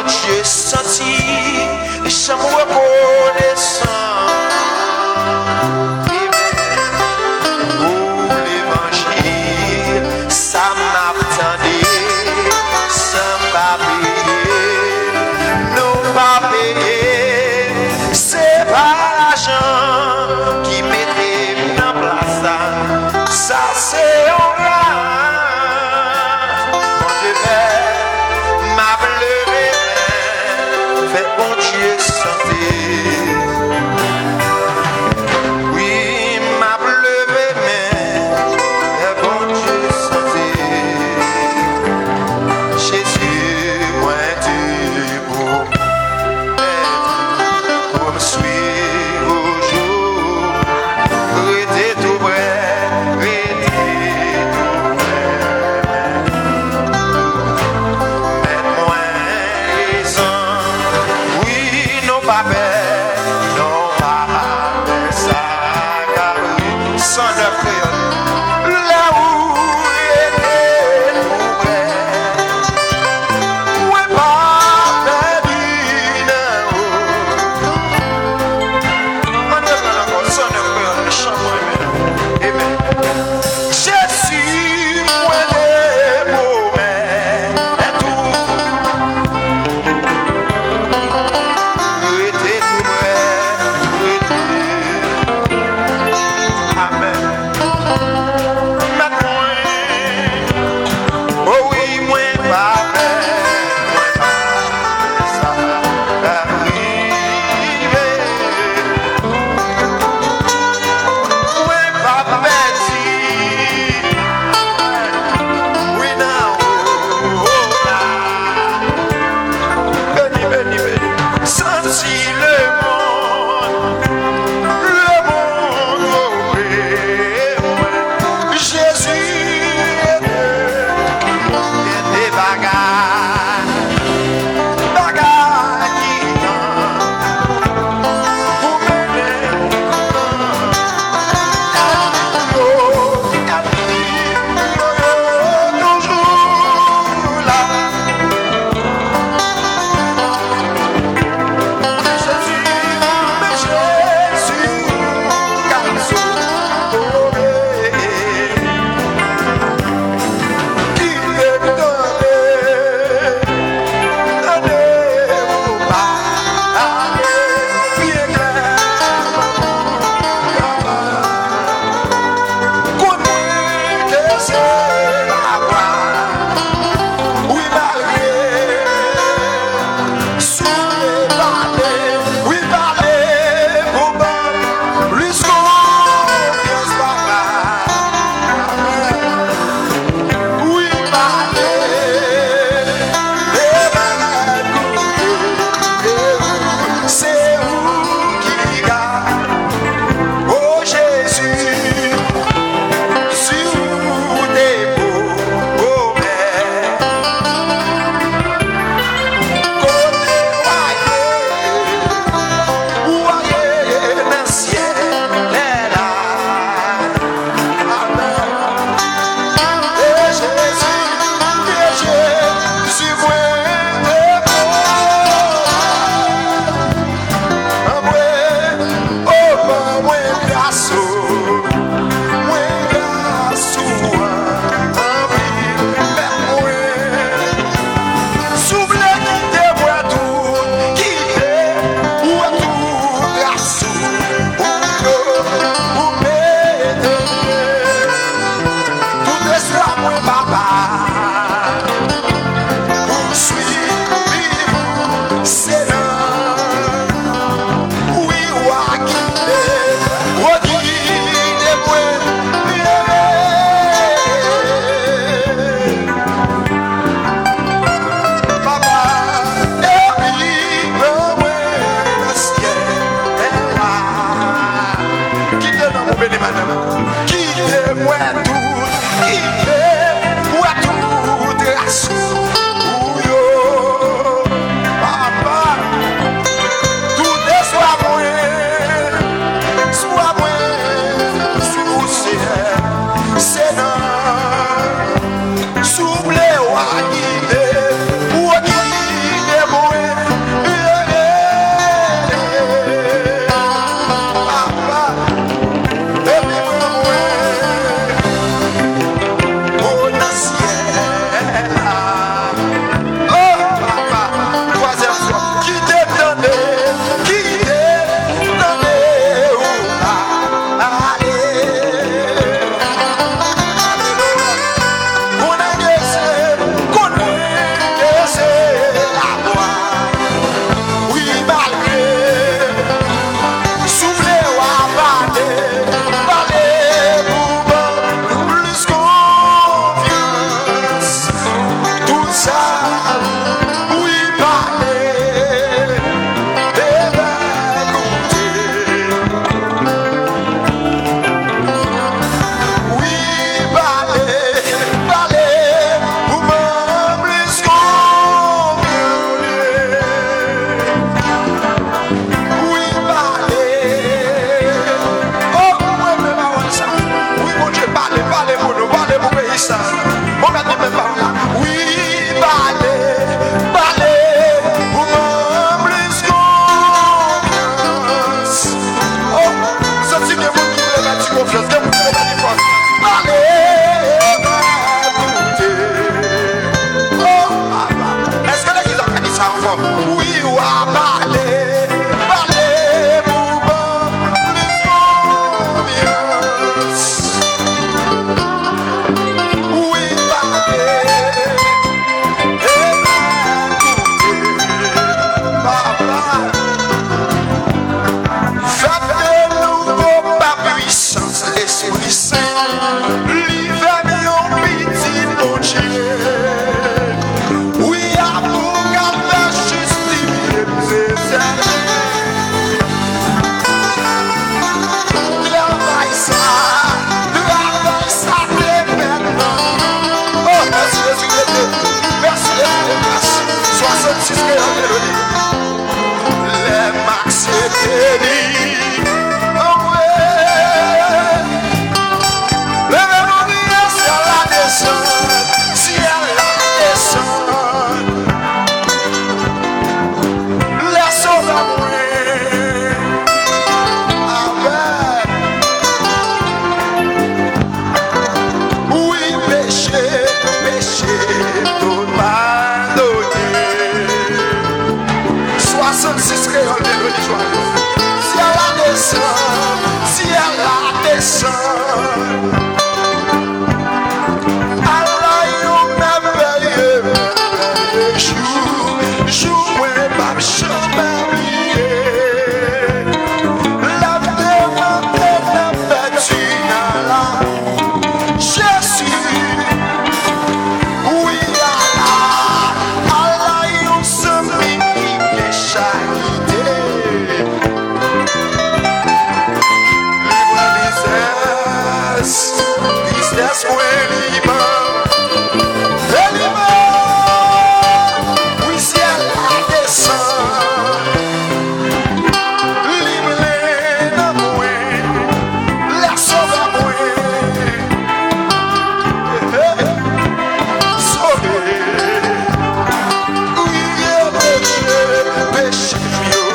Dieu senti, je me reconnaissant. Pour l'évangile, ça m'attendait, ça m'a payé, non pas payé. C'est pas l'argent qui mettait en place, ça c'est un grâce. Quand je vais m'appeler, fait bon Dieu santé. Oui, m'appeler, fait bon Dieu santé. Jésus, moi tu pour me suivre au jour, rester tout près, rester tout péché, péché, tout pardonné. 66 créoles de joyeuse. Si elle descend, si elle descend. Allah yon merveilleux, merveilleux jour, jouer par champion. La demande n'a pas tu n'as là. Jésus, oui Allah, Allah yon semi qui est charité. Tristesse moins libre. Oui, si elle descend, libre de moi, la sauve moi, sauver. Oui, péché, péché, mieux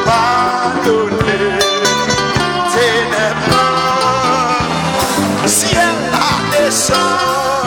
pardonné. Ténèbres, si elle descend.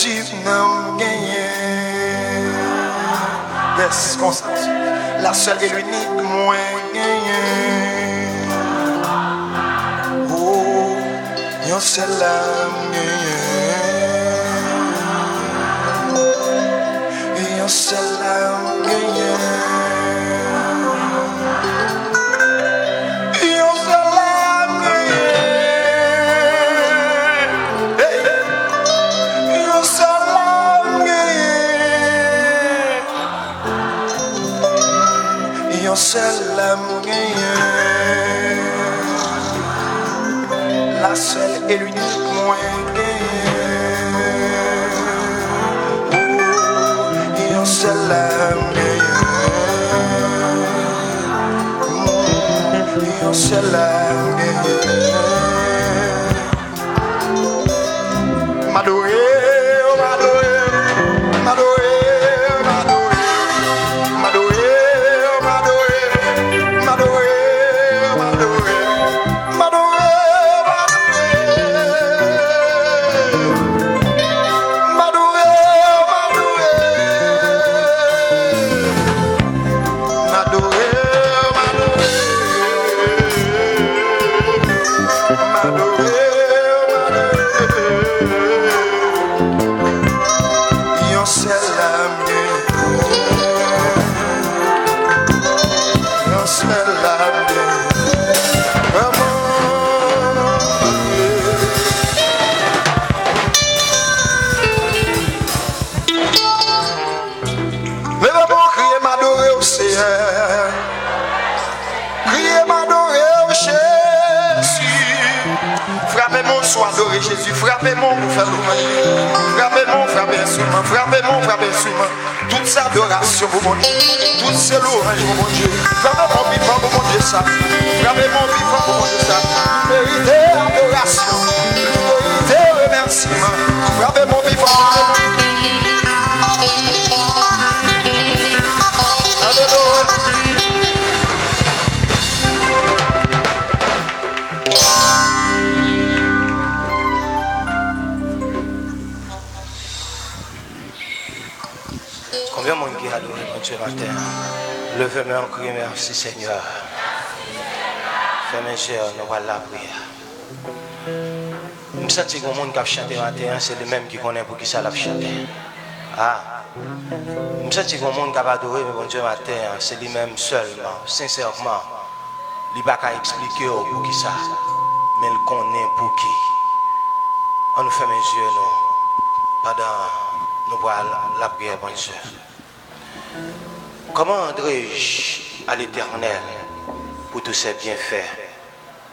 Jésus n'a gagné. Laisse comme ça. La seule et l'unique moi gagné. Oh, yon seul l'âme gagné. Yon seul l'âme gagné. Yon seul l'âme gagné. Yon seul l'âme gagné. Yon seul l'âme gagné. La seule et l'unique moi gagné. Yon seul l'âme gagné. Yon seul l'âme gagné. M'adoré, oh m'adoré, m'adoré, m'adoré, m'adoré, oh m'adoré, m'adoré, m'adoré, m'adoré, m'adoré, m'adoré, m'adoré, yon seul l'âme gagné. Yon seul l'âme gagné. Vraiment levez bon, criez m'adorer au Seigneur. Criez m'adorer au Jésus. Frappez-moi, soit adoré Jésus. Frappez-moi pour faire l'hommage. Frappez-moi, frappez instrument. Frappez-moi, frappez instrument. Toute sa adoration pour mon Dieu. Toutes ces louanges pour mon Dieu. Frappez-moi vivant pour mon Dieu ça. Frappez-moi vivant pour mon Dieu ça. Méritez adoration. Méritez remerciement. Frappez-moi vivant. Alléluia. Combien de monde qui a adoré mon Dieu matin? Levez-moi en criant merci Seigneur. Fais-moi cher, nous voilà la prière. Je me sens que le monde qui a chanté matin, c'est le même qui connaît pour qui ça l'a chanté. Ah, je me sens que le monde qui a adoré mon Dieu matin, c'est lui-même seulement, sincèrement. Il n'a pas expliquer pour qui ça, mais il connaît pour qui. On nous fait mes yeux, nous, pendant nous voir la prière, bon Dieu. Comment rendrai-je à l'Éternel pour tous ses bienfaits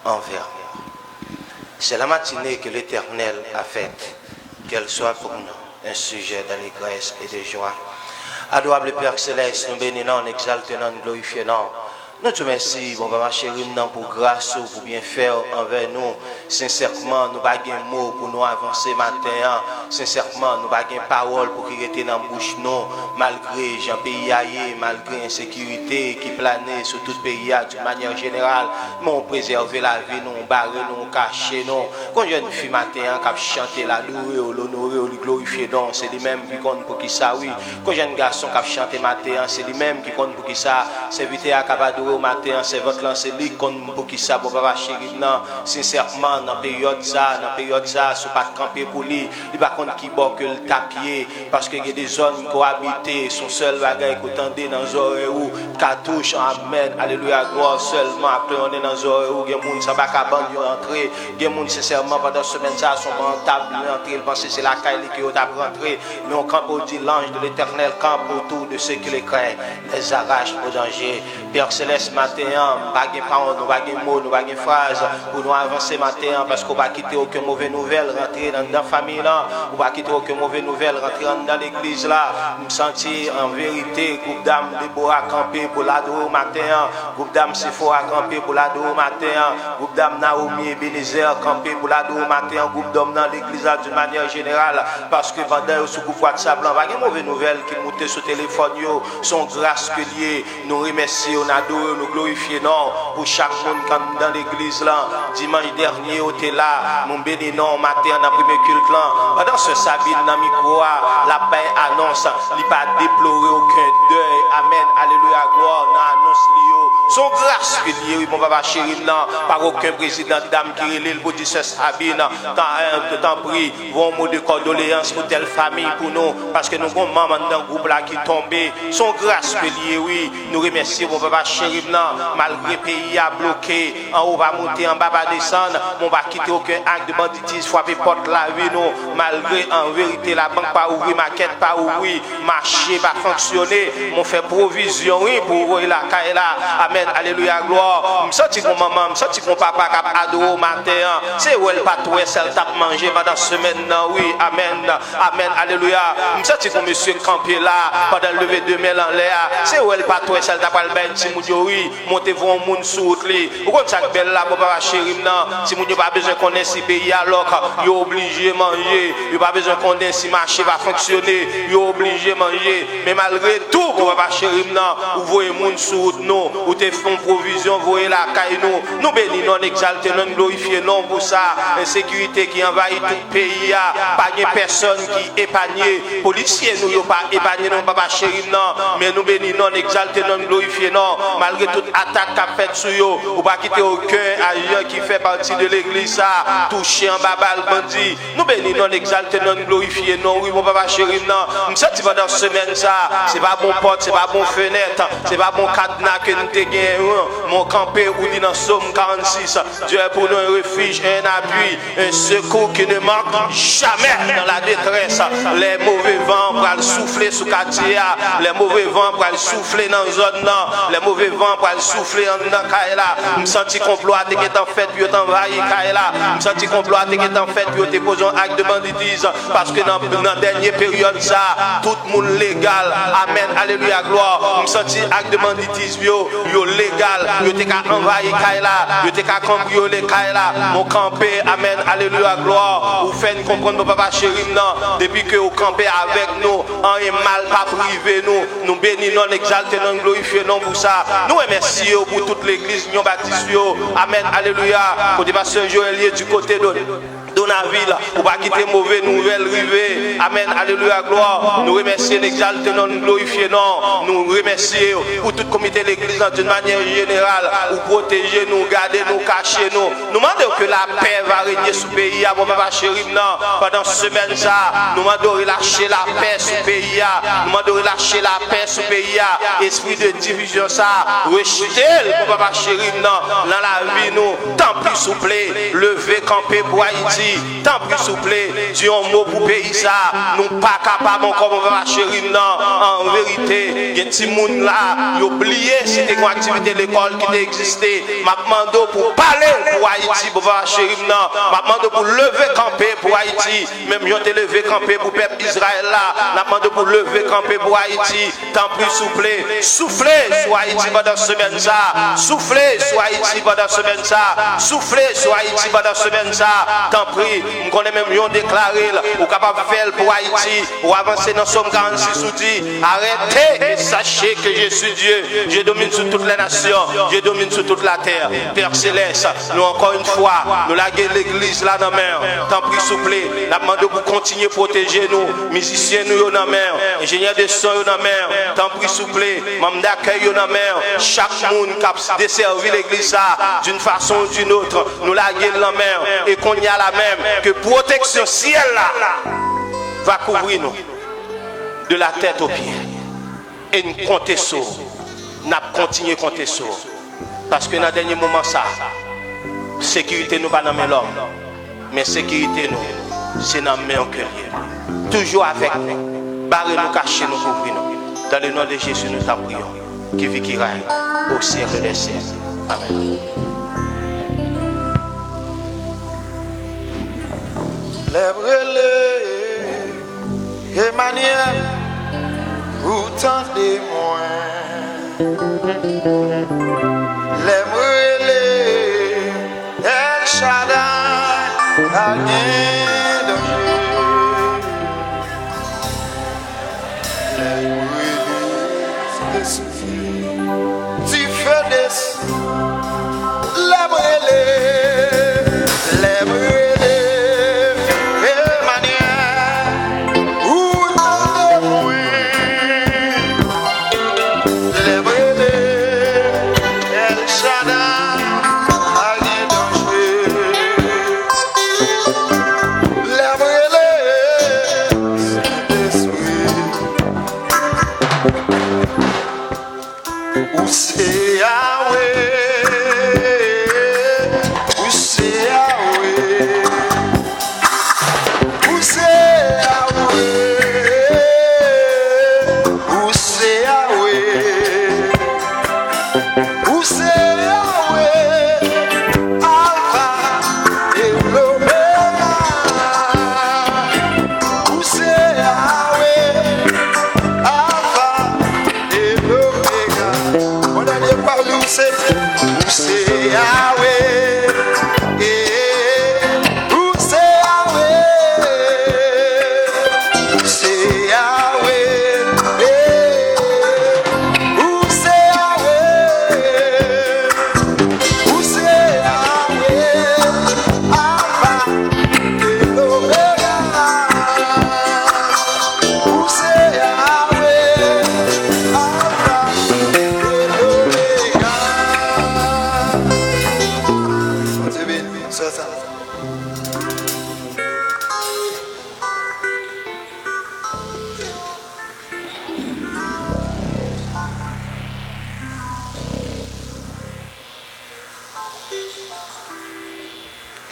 envers moi? C'est la matinée que l'Éternel a faite, qu'elle soit pour nous un sujet d'allégresse et de joie. Adorable Père Céleste, nous bénissons, nous exaltons, nous glorifions. Nous te remercions, bon papa chéri, pour grâce, pour bien faire envers nous. Sincèrement, nous n'avons pas de mots pour nous avancer matin. Sincèrement, nous n'avons pas de parole pour qui était dans la bouche nous, malgré Jean pays aillé, malgré l'insécurité qui planait sur tout le pays de manière générale. Nous préserver la vie, nous barrer, nous cacher, nous. Quand je une fille matin qui a chanté la louer, l'honorer, le glorifier, c'est lui-même qui compte pour qui ça, oui. Quand j'ai un garçon qui a chanté matin, c'est lui-même qui compte pour qui ça. C'est vite à Cabadou. Au matin, c'est votre lancé ligue pour qui ça, bon papa chéri, non, sincèrement, dans la période ça, si pas camper pour lui, il va contre qui bord que le tapier, parce qu'il y a des zones cohabitées, son seul bagage qu'on tendait dans les oreilles où, cartouche, amen, alléluia, gloire seulement, après on est dans les oreilles où, il y a des gens qui ne sont pas capables de rentrer, il y a des gens sincèrement, pendant la semaine, ça, sont rentables de rentrer, ils pensent que c'est la caille qui est rentrée, mais on campe au dit l'ange de l'éternel, campe autour de ceux qui les craignent, les arrache au danger. Père Céleste, matin, pas de parole, nous pas de mots, nous pas de phrases pour nous avancer matin parce qu'on va quitter aucune mauvaise nouvelle, rentrer dans la famille là, on va quitter aucune mauvaise nouvelle, rentrer dans l'église là, nous sentir en vérité, groupe d'âmes Déborah camper pour l'adorer matin, groupe d'âmes Sephora camper pour l'adorer matin, groupe d'âmes Naomi et Bénézer camper pour l'adorer matin, groupe d'hommes dans l'église là d'une manière générale, parce que pendant ce groupe WhatsApp là, pas de mauvaise nouvelle qui monte sur le téléphone, son grâce que lié, nous remercions, on adore nous glorifions non pour chaque monde qui dans l'église là. Dimanche dernier, au était là, mon béni non, matin dans le premier culte là. Pendant ce Sabine dans le micro, la paix annonce, il n'a pas déploré aucun deuil. Amen, alléluia, gloire, dans l'annonce liée. Son grâce que lié, oui, mon papa chéri, non, par aucun président dame qui relève pour dire ce Sabine, tant pris, vos mots de condoléances pour telle famille, pour nous, parce que nous avons maman dans le groupe là qui est tombé. Son grâce que lié, oui, nous remercions mon papa chéri, non, malgré le pays a bloqué, en haut va monter, en bas va descendre, on va quitter aucun acte de banditisme, frapper porte la vie, nous, malgré en vérité la banque pas ouvrir, maquette pas ouvrir, marché pas fonctionner, on fait provision, oui, pour ouvrir la caille là, amen, alléluia, gloire, me senti mon maman, me senti mon papa qui a adoré au matin, c'est où elle pas tout, elle tape manger pendant semaine, oui, amen, amen, alléluia, me senti mon monsieur campé là, pendant le lever de mail en l'air, c'est où elle pas tout, elle tape le bain, si mon oui, montez vous un monde sous lui, vous connaissez ça belle là, papa chéri, si mon pas besoin qu'on ait si pays alors, il est obligé de manger, il pas besoin qu'on ait si marché va fonctionner, il est obligé de manger, mais malgré tout, papa chéri, vous voyez monde sous nous, vous te font provision, vous voyez la caille nous bénissons, non exaltés, non glorifiés, non pour ça, insécurité qui envahit tout le pays, pas de personne qui épargne, policiers nous n'ont pas épargné, non papa chéri, mais nous bénissons, non exaltés, non glorifiés, non, malgré toute attaque qu'a faite sur eux, ou pas quitter aucun agent qui fait partie de l'église, ça, touché en babal bandit, nous bénissons, non exaltés, non glorifiés, non, oui, mon papa chéri, non, nous sommes pendant semaine, ça, c'est pas bon porte, c'est pas bon fenêtre, c'est pas bon cadenas que nous te gagnons, mon campé ou dit dans Somme 46, Dieu est pour nous un refuge, un appui, un secours qui ne manque jamais dans la détresse, les mauvais vents pour le souffler sous quartier, les mauvais vents pour le souffler dans la zone, les mauvais vents pour le souffler dans Kaila, nous senti complot qui est en fait, puis t'envahir Kaila, nous senti complot qui est en fait, puis te posons un acte de banditisme, parce que dans la dernière période, ça, tout le monde légal, amen, alléluia, gloire, nous senti acte de banditisme, yo légal, yo te ka envahir Kaila, yo te ka cambrioler Kaila, mon campé, amen, alléluia, gloire, vous faites comprendre mon papa chéri, non, depuis que vous campez avec nous, en est mal pas privé, nous bénissons, non exaltés, non glorifiés, non pour ça, nous remercions pour toute l'église, nous baptisons, amen, alléluia, côté pasteur Joël du côté de Donaville, pour pas quitter mauvaise nouvelle rivée, amen, alléluia, gloire, nous remercions, exaltés, non glorifiés, non, nous remercions pour tout comité de l'église d'une manière générale, pour protéger nous, garder nous, cacher nous, nous demandons que la paix va régner sous le pays, mon papa chéri, pendant ce semaine, ça, nous demandons de lâcher la paix sous le pays, nous demandons de lâcher la paix sous le pays, esprit de division, ça, rejeter, mon papa chéri, dans la vie, nous, tant plus souple, lever, camper pour Haïti, tant plus souple, Dieu un mot pour pays, ça, nous pas capables encore, mon papa chéri, en vérité, il y a des gens là, ils ont oublié c'était une activité de l'école qui existait, m'a demandé pour parler pour Haïti, mon papa chéri, m'a demandé pour lever, camper pour Haïti, même ils ont levé, camper pour le peuple Israël là, m'a demandé pour lever, camper pour Haïti, tant plus souple, souffler sur Haïti pendant semaine ça, souffler sur Haïti pendant semaine ça, souffler sur Haïti pendant semaine ça, tant pis, nous connaissons même ils ont déclaré, ou capable de faire pour Haïti, ou avancer dans Somme 46 ou dit, arrêtez et sachez que je suis Dieu, je domine sur toutes les nations, je domine sur toute la terre, Père Céleste, nous encore une fois, nous laguer l'église là dans la main, tant pis souple, la demande pour continuer à protéger nous, musiciens nous dans la main, ingénieurs de son dans la main, tant pis souple, membre d'accueil dans la main, chaque monde qui a desservi l'église d'une façon ou d'une autre, nous laguer la main et qu'on y a la même, que protection ciel là va couvrir nous de la tête aux pieds et nous compter sur, nous continuer à compter sur, parce que dans le dernier moment ça, sécurité nous pas dans l'homme, mais sécurité nous c'est dans le main que toujours avec nous, barrer nous, cacher nous, couvrir nous, dans le nom de Jésus nous t'apprions, qui vit qui règne au siècle des siècles. Amen. Lève-les, Emmanuel, autant de moins. Lève-les, El Shaddai, à rien danger. Lève-les, tu fais des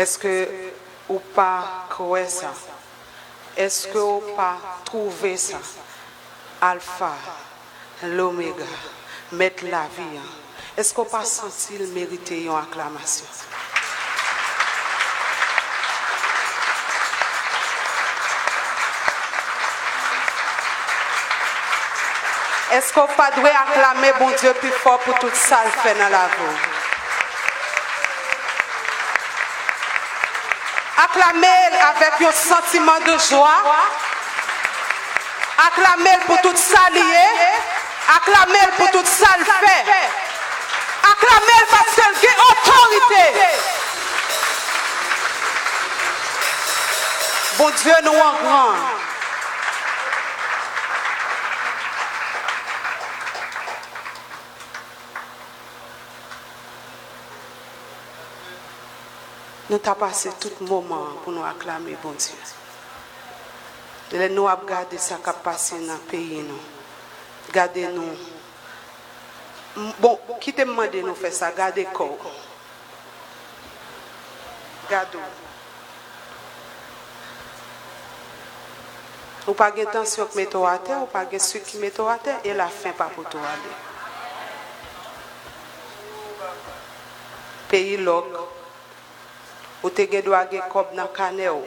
Est-ce que ou pas croire ça? Est-ce que ou pas trouver ça? Alpha, l'oméga, mettre la vie. Est-ce qu'on pas senti le mériter une acclamation? Est-ce qu'on pas doit acclamer bon Dieu plus fort pour tout ça le fait dans la vie? Acclamer avec un sentiment de joie. Acclamer pour tout ça lié. Acclamer pour tout ça le fait. Acclamer parce qu'elle a autorité. Bon Dieu nous en grand. Nous avons passé tout moment pour nous acclamer, bon Dieu. Nous avons gardé ça qui a passé dans le pays. Gardez-nous. Bon, qui te demande de nous faire ça? Gardez le corps. Gardez. Ou pas de tension qui met à terre, ou pas de sucre qui met à terre, et la fin pas pour toi aller. Pays log. Ou te gen doit gen kob nan kane ou.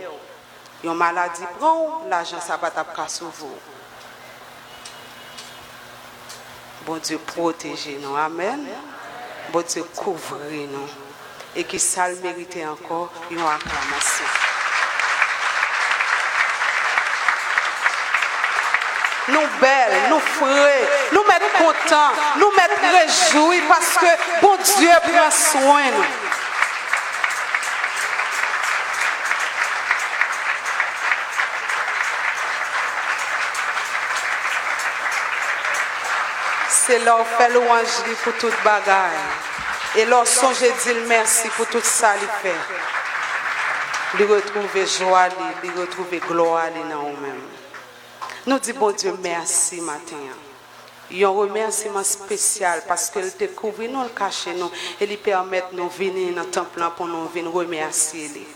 Yon maladie prend, l'argent ça pas tap ka sauver. Bon Dieu protégez nous, amen. Bon Dieu couvrez nous. Et qui ça le mérite encore une acclamation. Nous belles, nous frais, nous mettre contents, nous mettre réjouis parce que bon Dieu prend soin de nous. C'est là où fait louange pour toute bagaille. Et là, songez dire merci pour tout ça qu'il fait. Lui retrouver joie, lui retrouver gloire dans nous-mêmes. Nous disons bon Dieu merci matin. Un remerciement spécial parce qu'il découvre nous, le cache nous et il permet de nous venir dans le temple pour nous venir remercier.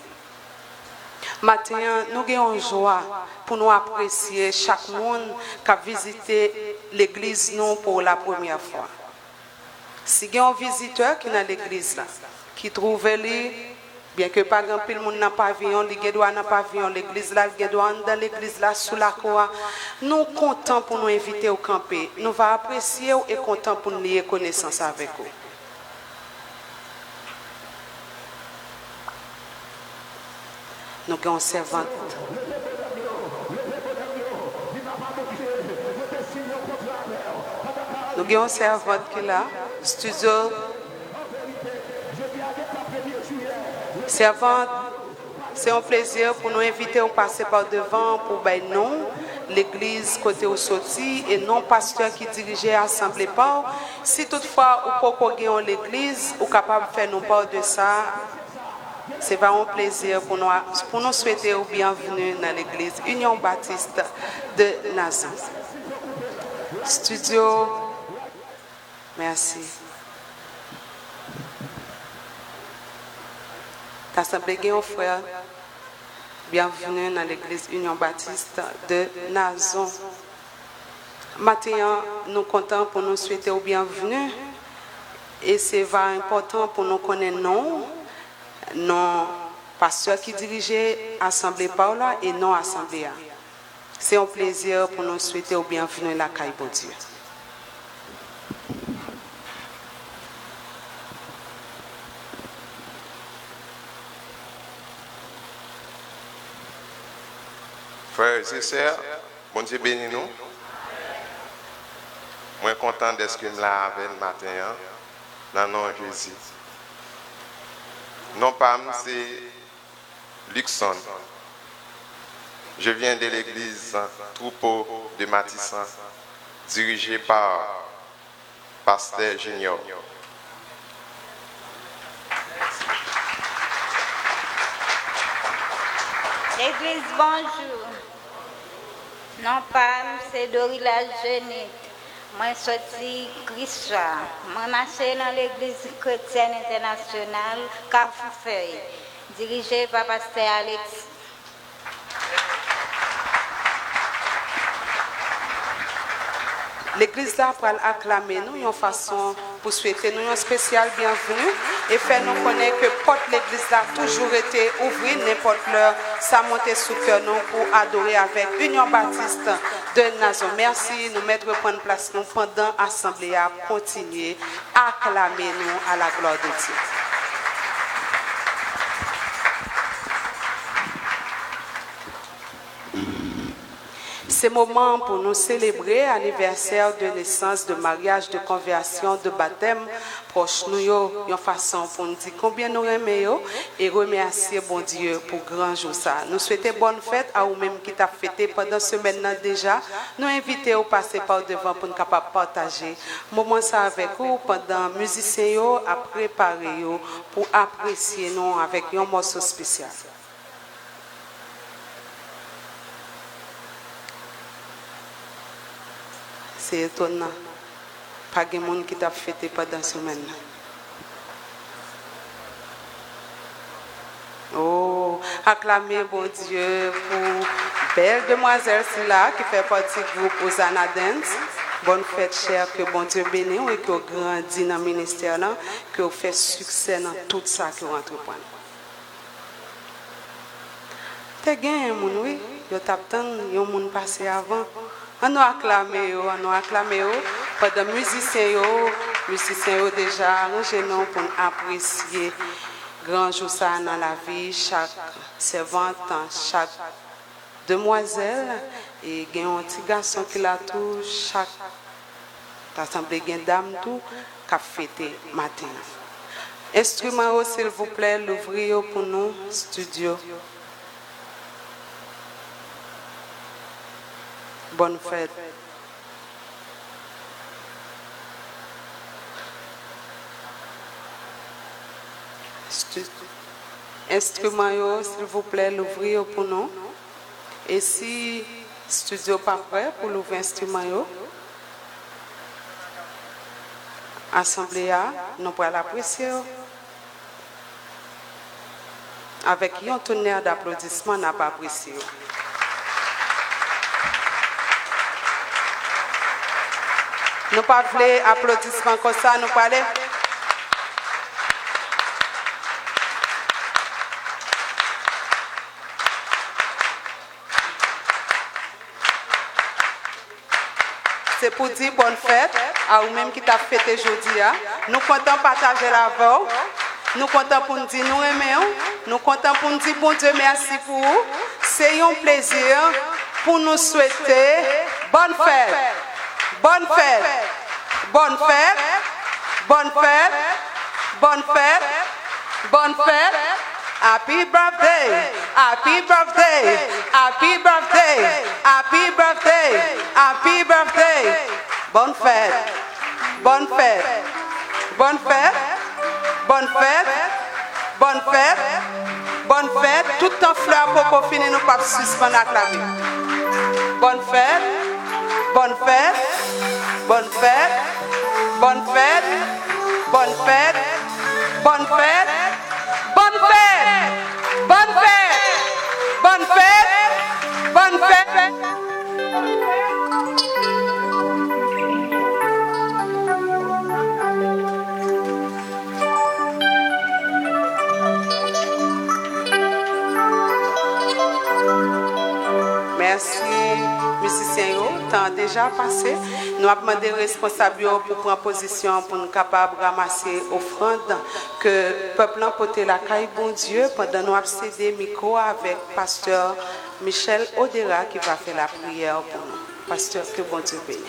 Matin, nous avons joie pour nous apprécier chaque monde qui a visité l'église nous pour la première fois. Si il y a un visiteur qui est dans l'église, qui trouve les, bien que pas grand pile monde n'a pas pavillon, il doit dans pavillon l'église là, il doit dans l'église là sous la croix. Nous contents pour nous inviter au camper. Nous va apprécier et contents pour nous lier connaissance avec vous. Nous avons une servante. Nous avons une servante qui est là, studio. Servante, c'est un plaisir pour nous inviter à passer par devant pour nous, l'église côté au sorti et non pasteur qui dirigeait l'assemblée par. Si toutefois ou pas qu'on l'église, ou capable de faire nous part de ça. C'est vraiment un plaisir pour nous souhaiter au bienvenue dans l'église Union Baptiste de Nazan. Studio, merci. T'assemblée un frère, bienvenue dans l'église Union Baptiste de Nazan. Maintenant, nous comptons pour nous souhaiter au bienvenue et c'est vraiment important pour nous connaître non. Non pasteur qui dirigeait l'Assemblée Paula et non Assemblée. C'est un plaisir pour nous souhaiter au bienvenue la caille bon Dieu. Frères et sœurs, bon Dieu bénis nous. Moi content d'être là avec le matin, dans le nom de Jésus. Non pas, c'est Luxon. Je viens de l'église Troupeau de Matissan, dirigée par Pasteur Junior. L'église, bonjour. Non pas, c'est Dorila Jeunette. Moi, je suis Christois. Je marche dans l'église chrétienne internationale Carrefour-Feuille, dirigé par Pasteur Alexis. L'église là pour acclamer nous une façon pour souhaiter nous une spéciale bienvenue et faire nous connaître que porte l'église là toujours été ouverte n'importe l'heure ça monter sous cœur nous pour adorer avec Union Baptiste de Nazon. Merci nous mettre prendre place nous pendant l'assemblée à continuer à acclamer nous à la gloire de Dieu. C'est moment pour nous célébrer l'anniversaire de naissance, de mariage, de conversion, de baptême. Proche nous, une façon pour nous dire combien nous aimons et remercier bon Dieu pour grand jour ça. Nous souhaitons bonne fête à vous-même qui t'a fêté pendant ce maintenant déjà. Nous invitons à passer par devant pour nous capables partager moment ça avec vous pendant musiciens à préparer pour apprécier nous avec un morceau spécial. C'est étonnant. Pas de monde qui t'a fêté pendant ce semaine. Oh, acclamez bon Dieu pour belle demoiselle là qui fait partie du groupe Hosanna Dance. Bonne fête chère, que bon Dieu bénisse et que vous grandissez dans le ministère là, que vous faites succès dans tout ça que vous entreprenez. T'as gagné un monde, oui. Vous avez un monde passé avant. On nous acclamé, pendant musiciens déjà arrangé nous pour apprécier grand jour ça dans la vie, chaque servante, chaque demoiselle et il y a un petit garçon qui l'a tout, chaque assemblée de dame tout qui a fêté matin. Instrument s'il vous plaît, l'ouvrir pour nous studio. Bonne fête. Instrument, s'il vous plaît, l'ouvrir pour nous. Et si studio pas prêt pour l'ouvrir instrument, assemblée, nous pourrons l'apprécier. Avec un tonnerre d'applaudissements, n'a pas apprécié. Nous pas voulons applaudissements comme ça, nous parlons. C'est pour dire bonne fête à vous-même qui t'a fêté aujourd'hui. Nous comptons partager la voix. Nous comptons pour nous dire nous aimons. Nous comptons pour nous dire bon Dieu merci pour vous. C'est un plaisir pour nous souhaiter bonne fête. Bonne fête, bonne fête, bonne fête, bonne fête, bonne fête. Happy birthday, happy birthday, happy birthday, happy birthday, happy birthday. Bonne fête, bonne fête, bonne fête, bonne fête, bonne fête, bonne fête. Tout en fleurs pour qu'on finisse nous pas suspendre la vie. Bonne fête. Bonne fête, bonne fête, bonne fête, bonne fête, bonne fête, bonne fête, bonne fête, bonne fête, bonne fête. Merci. Musiciens, temps déjà passé. Nous avons demandé aux responsables pour prendre position pour nous capables de ramasser offrande que le peuple a porté la caille bon Dieu pendant nous avons cédé micro avec pasteur Michel Odera qui va faire la prière pour nous. Pasteur, que bon Dieu bénisse.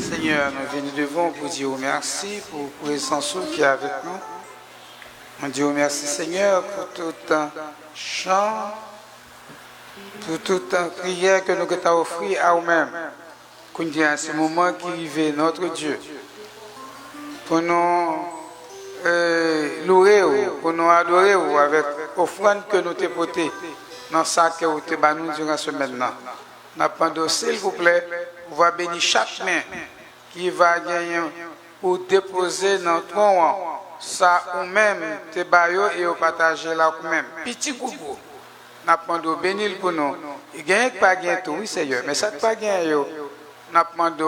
Seigneur, nous venons devant pour dire merci pour la présence qui est avec nous. On dit merci Seigneur pour tout un chant, pour toute prière que nous avons offert à nous-mêmes. Qu'on dit à ce moment qui arrive notre Dieu. Pour nous louer, pour nous adorer avec l'offrande que nous t'avons portée dans ça que vous t'avez nous durant ce maintenant. Nous demandons s'il vous plaît, vous va bénir chaque main qui va gagner pour déposer dans ton ça ou même te bayo et au partager là ou même petit groupe n'a demandé bénir pour nous il gagne pas gain tout oui Seigneur mais ça pas gain yo n'a demandé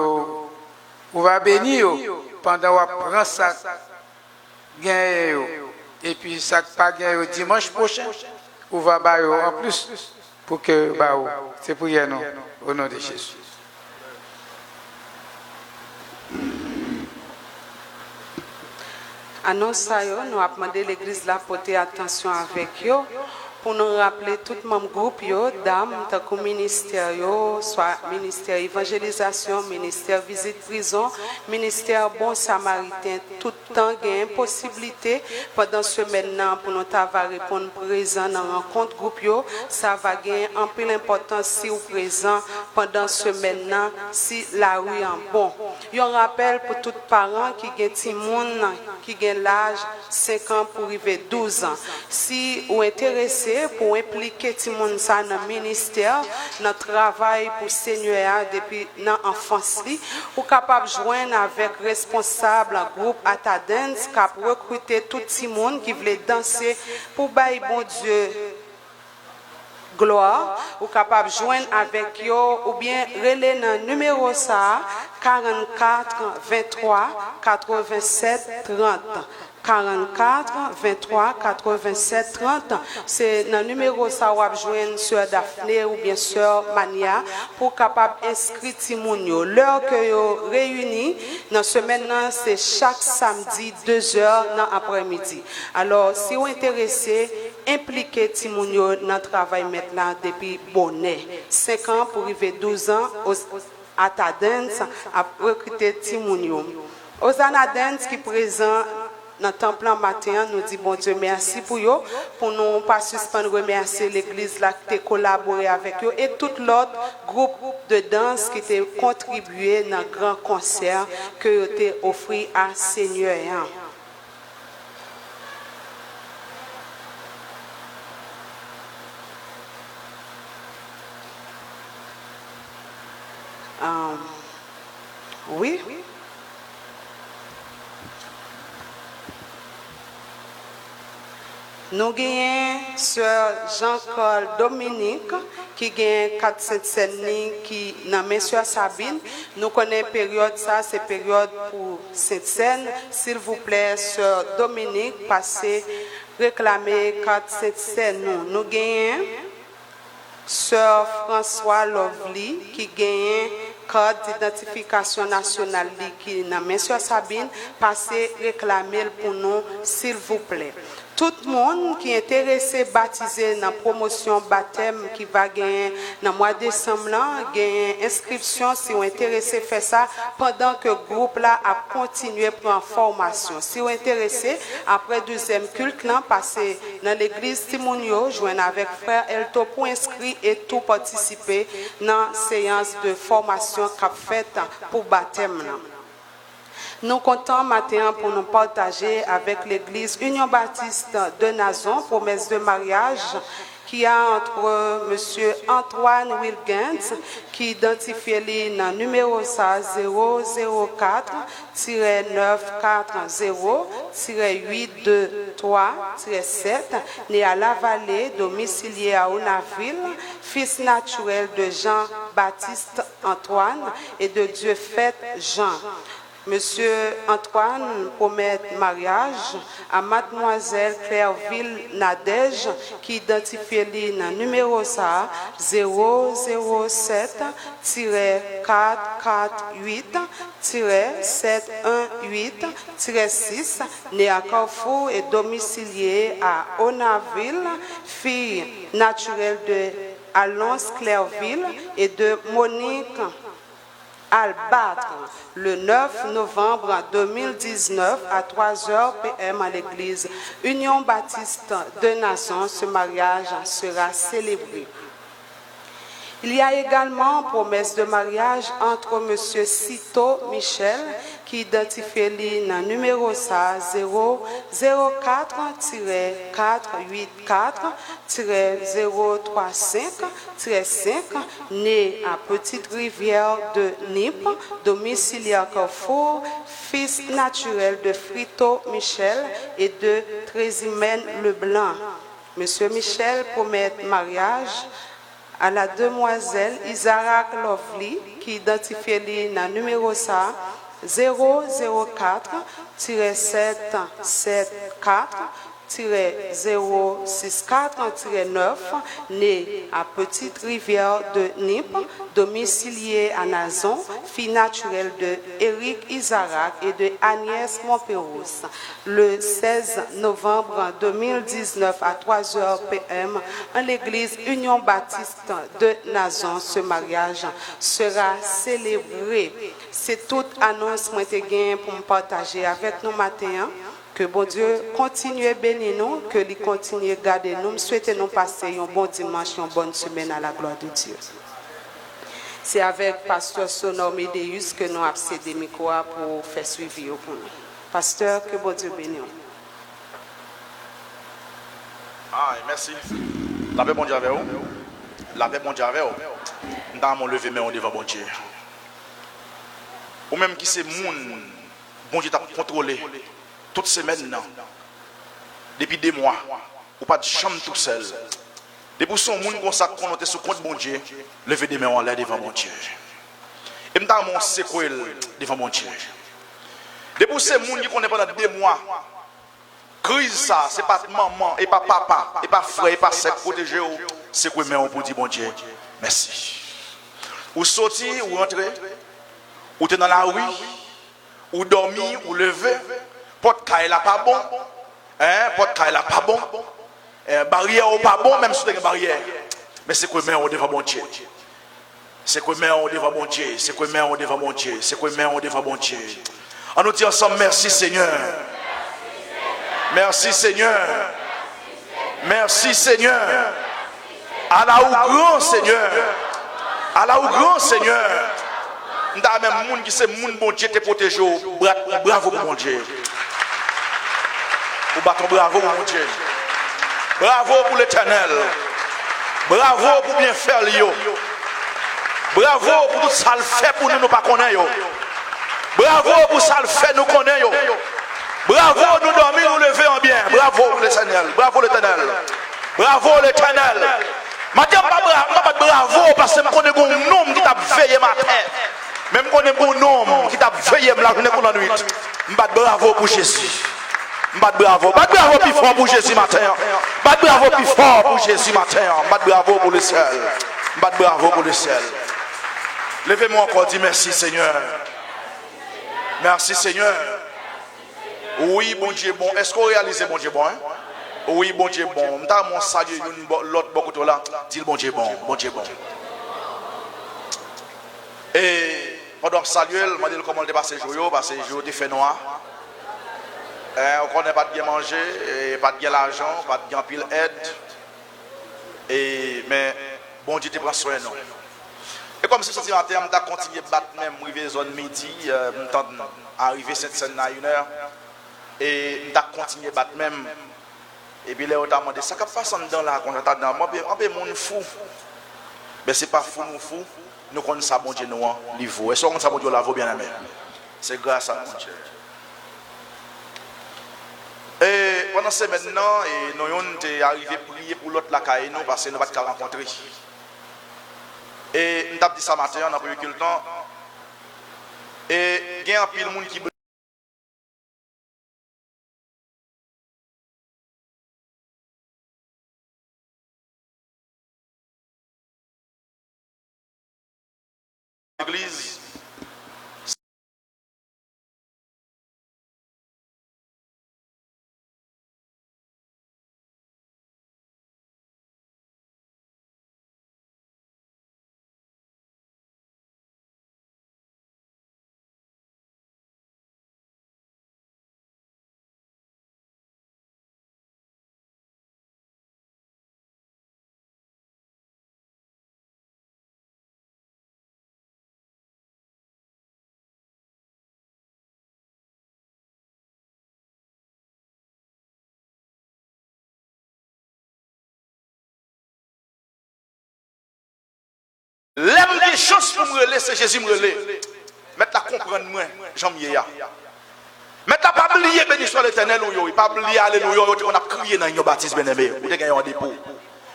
on va bénir pendant on prend ça gain et puis ça pas gain dimanche prochain on va bayo en plus pour que bayo c'est pour nous au nom de Jésus. Annonce ça, nous avons demandé l'église là porter attention avec eux pour nous rappeler tout le même groupe, dames, tant que ministère, soit ministère évangélisation, ministère visite prison, ministère bon samaritain, tout le temps il y a une possibilité pendant ce maintenant pour nous répondre présent dans la rencontre groupe, ça va gagner un peu l'importance si vous présent pendant ce maintenant si la rue est bon. Un rappel pour tous les parents qui ont des gens qui ont l'âge 5 ans pour arriver 12 ans. Si vous êtes intéressé pour impliquer tout le monde dans le ministère, dans le travail pour le Seigneur depuis l'enfance, vous êtes capable de joindre avec responsable groupe Atadens qui a recruté tout le monde qui voulait danser pour bailler bon Dieu gloire, ou capable de joindre avec eux ou bien relais dans le numéro ça 44 23 87 30. 44 23 87 30. C'est dans le numéro ça ou joindre sœur Daphné ou bien sœur Mania pour capable inscrire Timounio. L'heure que yo réunis dans semaine c'est chaque samedi 2h dans l'après-midi. Alors si vous êtes intéressé, impliquez Timounio dans le travail maintenant depuis bonnet. 5 ans pour arriver 12 ans à Tadens à recruter Timounio. Aux Anadens qui présent dans le temple en matin, nous disons bon Dieu merci pour eux, pour nous pas suspendre remercier l'église là qui a collaboré avec eux et tout l'autre groupe de danse qui a contribué dans le grand concert que vous avez offert à Seigneur. Oui. Nous avons Sœur Jean-Claude Dominique qui gagne 4 Saint-Denis qui n'a même Sœur Sabine. Nous connaissons période ça, c'est période pour Sainte-Seine. S'il vous plaît, Sœur Dominique, passez réclamer 4 Sainte-Seine. Nous avons Sœur François Lovely qui gagne code d'identification nationale qui n'a même Sœur Sabine, passez réclamer pour nous, s'il vous plaît. Tout le monde qui est intéressé à baptiser dans la promotion baptême qui va gagner dans le mois de décembre, gagne inscription si vous êtes intéressé à faire ça pendant que le groupe là a continué pour une formation. Si vous êtes intéressé, après le deuxième culte, passez dans l'église Timounio, joindre avec frère Elto pour inscrire et tout participer dans la séance de formation qu'a faite pour baptême. Nous comptons matin pour nous partager avec l'église Union Baptiste de Nazon, promesse de mariage qui a entre M. Antoine Wilgens qui identifie le numéro 004-940-823-7, né à La Vallée, domicilié à Onaville, fils naturel de Jean-Baptiste Antoine et de Dieu fait Jean. Monsieur Antoine promet mariage à mademoiselle Clairville Nadège qui identifie le numéro 007-448-718-6, né à Carrefour et domicilié à Onaville, fille naturelle de Alonce Clairville et de Monique Albâtre, le 9 novembre 2019 à 3h PM à l'église Union Baptiste de Nazon. Ce mariage sera célébré. Il y a également promesse de mariage entre M. Cito Michel, qui identifie le numéro 004-084-035-5, né à Petite-Rivière de Nip, domiciliaire Carrefour, fils naturel de Frito Michel et de Trésimène Leblanc. M. Michel promet mariage à la demoiselle Isaac Lovely, qui identifie le numéro 004-774-064-9, né à Petite-Rivière de Nip, domicilié à Nazon, fille naturelle de Éric Isaac et de Agnès Montpéros. Le 16 novembre 2019 à 3h PM, en l'église Union Baptiste de Nazon, ce mariage sera célébré. C'est toute annonce que je pour me partager avec nous matin. Que bon Dieu continue à bénir nous, que lui continue à garder nous. Nous souhaitons nous passer un bon dimanche, une bonne semaine à la gloire de Dieu. C'est avec Pasteur Sonor Médéus que nous avons cédé le micro pour faire suivre pour nous. Pasteur, que bon Dieu bénisse. Ah, merci. La paix bon Dieu avec vous. La paix bon Dieu avec vous. Nous avons levé mais on devant bon Dieu. Ou même qui c'est moun, bon Dieu t'a contrôlé toute semaine non. Depuis 2 mois, ou pas de chambre tout seul. Depuis son moun comme ça qu'on était sur compte bon Dieu, lever des mains en l'air devant bon Dieu. Et nous avons secoué devant bon Dieu. Depuis ces moun qui connaît pendant 2 mois. Crise ça, c'est pas maman, et pas papa, et pas frère, et pas sec protéger ou c'est quoi mais on peut dire bon Dieu, merci. Ou sortir, ou rentrer, ou t'es dans la rue, ou dormir, ou lever, porte caille là pas bon, porte caille là pas bon, barrière ou pas bon, même si tu as une barrière. Mais c'est quoi mais on devant bon Dieu. C'est quoi mais on devant bon Dieu, c'est quoi mais on devant bon Dieu, c'est quoi mais on devant bon Dieu. On nous dit ensemble merci Seigneur. Merci Seigneur. Merci Seigneur. Allah ou grand Seigneur. Allah ou grand Seigneur. Nous avons même monde qui c'est monde bon Dieu te protéger. Bravo pour mon Dieu. Ou bâton bravo pour mon Dieu. Bravo pour l'Éternel. Bravo pour bien faire l'io. Bravo pour tout ça le fait pour nous ne pas connaître. Bravo pour ça le fait nous connaître. Bravo, nous dormir, nous lever en bien. Bravo l'Éternel. Bravo l'Éternel. Bravo l'Éternel. Madame, pas bravo parce que je connais un nom qui t'a veillé ma tête. Même qu'on est un nom qui t'a veillé la journée pour la nuit. Bravo pour Jésus. Bravo. Bravo plus fort pour Jésus matin. Bravo plus fort pour Jésus matin. Bravo pour le ciel. Bravo pour le ciel. Levez-moi encore, dis merci Seigneur. Merci Seigneur. Oui, bon Dieu bon. Est-ce qu'on réalise bon Dieu bon? Oui, bon Dieu bon. Nous avons salué l'autre beaucoup là. Dis bon Dieu bon. Bon Dieu bon. Et pendant que saluer, je me dis comment il passé le jour. Parce que le jour était fait noir. On ne connaît pas de bien manger, pas de bien l'argent, pas de bien pile aide. Mais bon Dieu te prend soin non. Et comme c'est ce matin, je continue à battre même, arriver zone midi, arriver cette scène à 1h. Et je continue à battre même. Et puis là, on a demandé, ça qui passe dans la qu'on a dans moi, on peut mon fou. Mais ce n'est pas fou, nous fou. Nous connaissons ça, bon Dieu, nous, niveau. Et si on connaît ça, bon Dieu, la vaut bien aimé. C'est grâce à mon Dieu. Et pendant ce maintenant, nous sommes arrivés à prier pour l'autre la caille, nous, parce que nous ne pouvons pas rencontrer. Et nous avons dit ça matin, on a pris le temps. Et il y a un pile de monde qui l'église. L'aime des chances pour me relayer, c'est Jésus me relayer. Mettre la comprendre moi, Jean-Mier. Mettre la pas oublier béni soit l'Éternel ou yo, pas oublier alléluia, on a crié dans une baptême bien-aimé, ou te gagner en dépôt.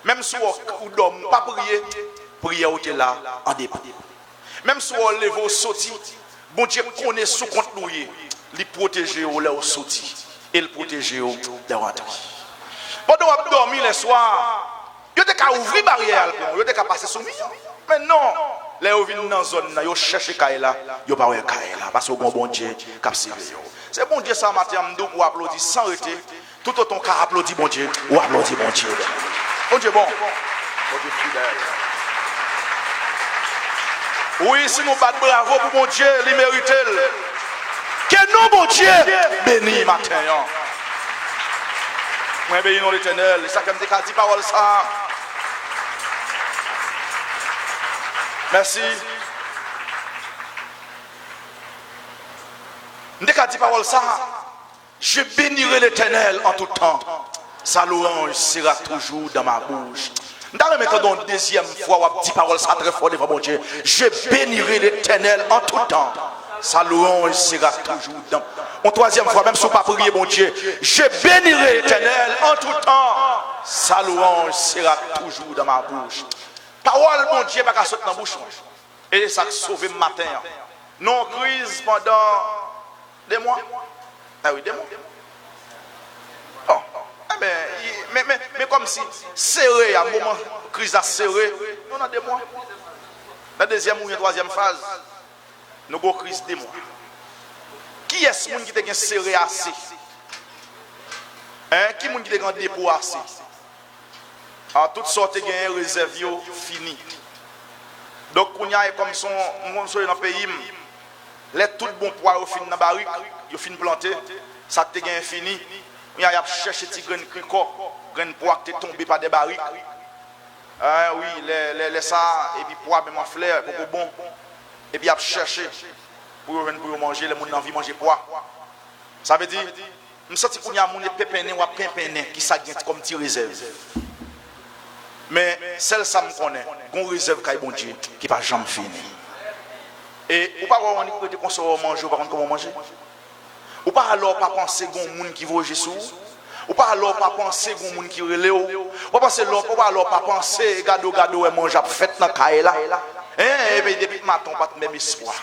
Même si on dort, pas prier, prier ou te là en dépôt. Même si on lève au sorti, bon Dieu connaît sous compte nous, il protège ou là au sorti, et il protège ou là rentré. Pendant on dormir le soir, yo te ka ouvrir barrière, yo te ka passer sous million. Mais non, les gens viennent dans la zone, ils cherchent Kaila, ils ne pas Kaila, parce que bon Dieu qui a servi. C'est bon Dieu ça matin, pour applaudir sans arrêter. Tout autant qu'à applaudir bon Dieu, ou applaudir bon Dieu. Bon Dieu bon. Bon Dieu fidèle. Oui, si nous battons bravo pour bon Dieu, il mérite. Que nous, bon Dieu, béni matin. Moi, bénis l'Éternel. C'est ça que je me dis parole ça. Merci. Dès qu'on dit parole ça, je bénirai l'Éternel en tout temps. Sa louange sera toujours dans ma bouche. Dans le méthode, deuxième fois, on dit parole ça très fort devant mon Dieu. Je bénirai l'Éternel en tout temps. Sa louange sera toujours dans. En troisième fois, même si on ne pas prier, mon Dieu, je bénirai l'Éternel en tout temps. Sa louange sera toujours dans ma bouche. Parole, mon Dieu, pas sauter dans la bouche. Et ça a sauvé le matin. Non crise pendant des mois. Ah oui, des mois. Oh. Mais comme si serré, à un moment, crise a serré, nous avons des mois. La deuxième ou la troisième phase, nous avons crise des mois. Qui est-ce qui a serré assez? Qui est-ce qui a dépôt assez? En toutes sortes, il y a un réserve fini. Donc, on y a comme son monde dans le pays, les tout bon poids au fin dans la barrique, ils fin planté, ça te gagne fini. Il y a cherché des graines cricot, graines poids qui sont tombées par des barriques. Oui, les ça, et puis poids même en fleur, pour bon. Et puis il y a cherché pour manger, les gens ont envie de manger poids. Ça veut dire, je sens qu'il y a un pépéné ou un pépéné qui s'agit comme petit réserve. Mais celle ça me connaît, qu'on réserve qu'il bon Dieu, qui va jamais fini. Et ou pas avoir on peut consommer manger, ou pas comment manger. Ou pas alors pas penser qu'on monde qui va Jésus. Ou pas alors pas penser qu'on monde qui relève. Ou pas alors pas penser gado et manger fête dans caille là. Et puis depuis matin pas même espoir.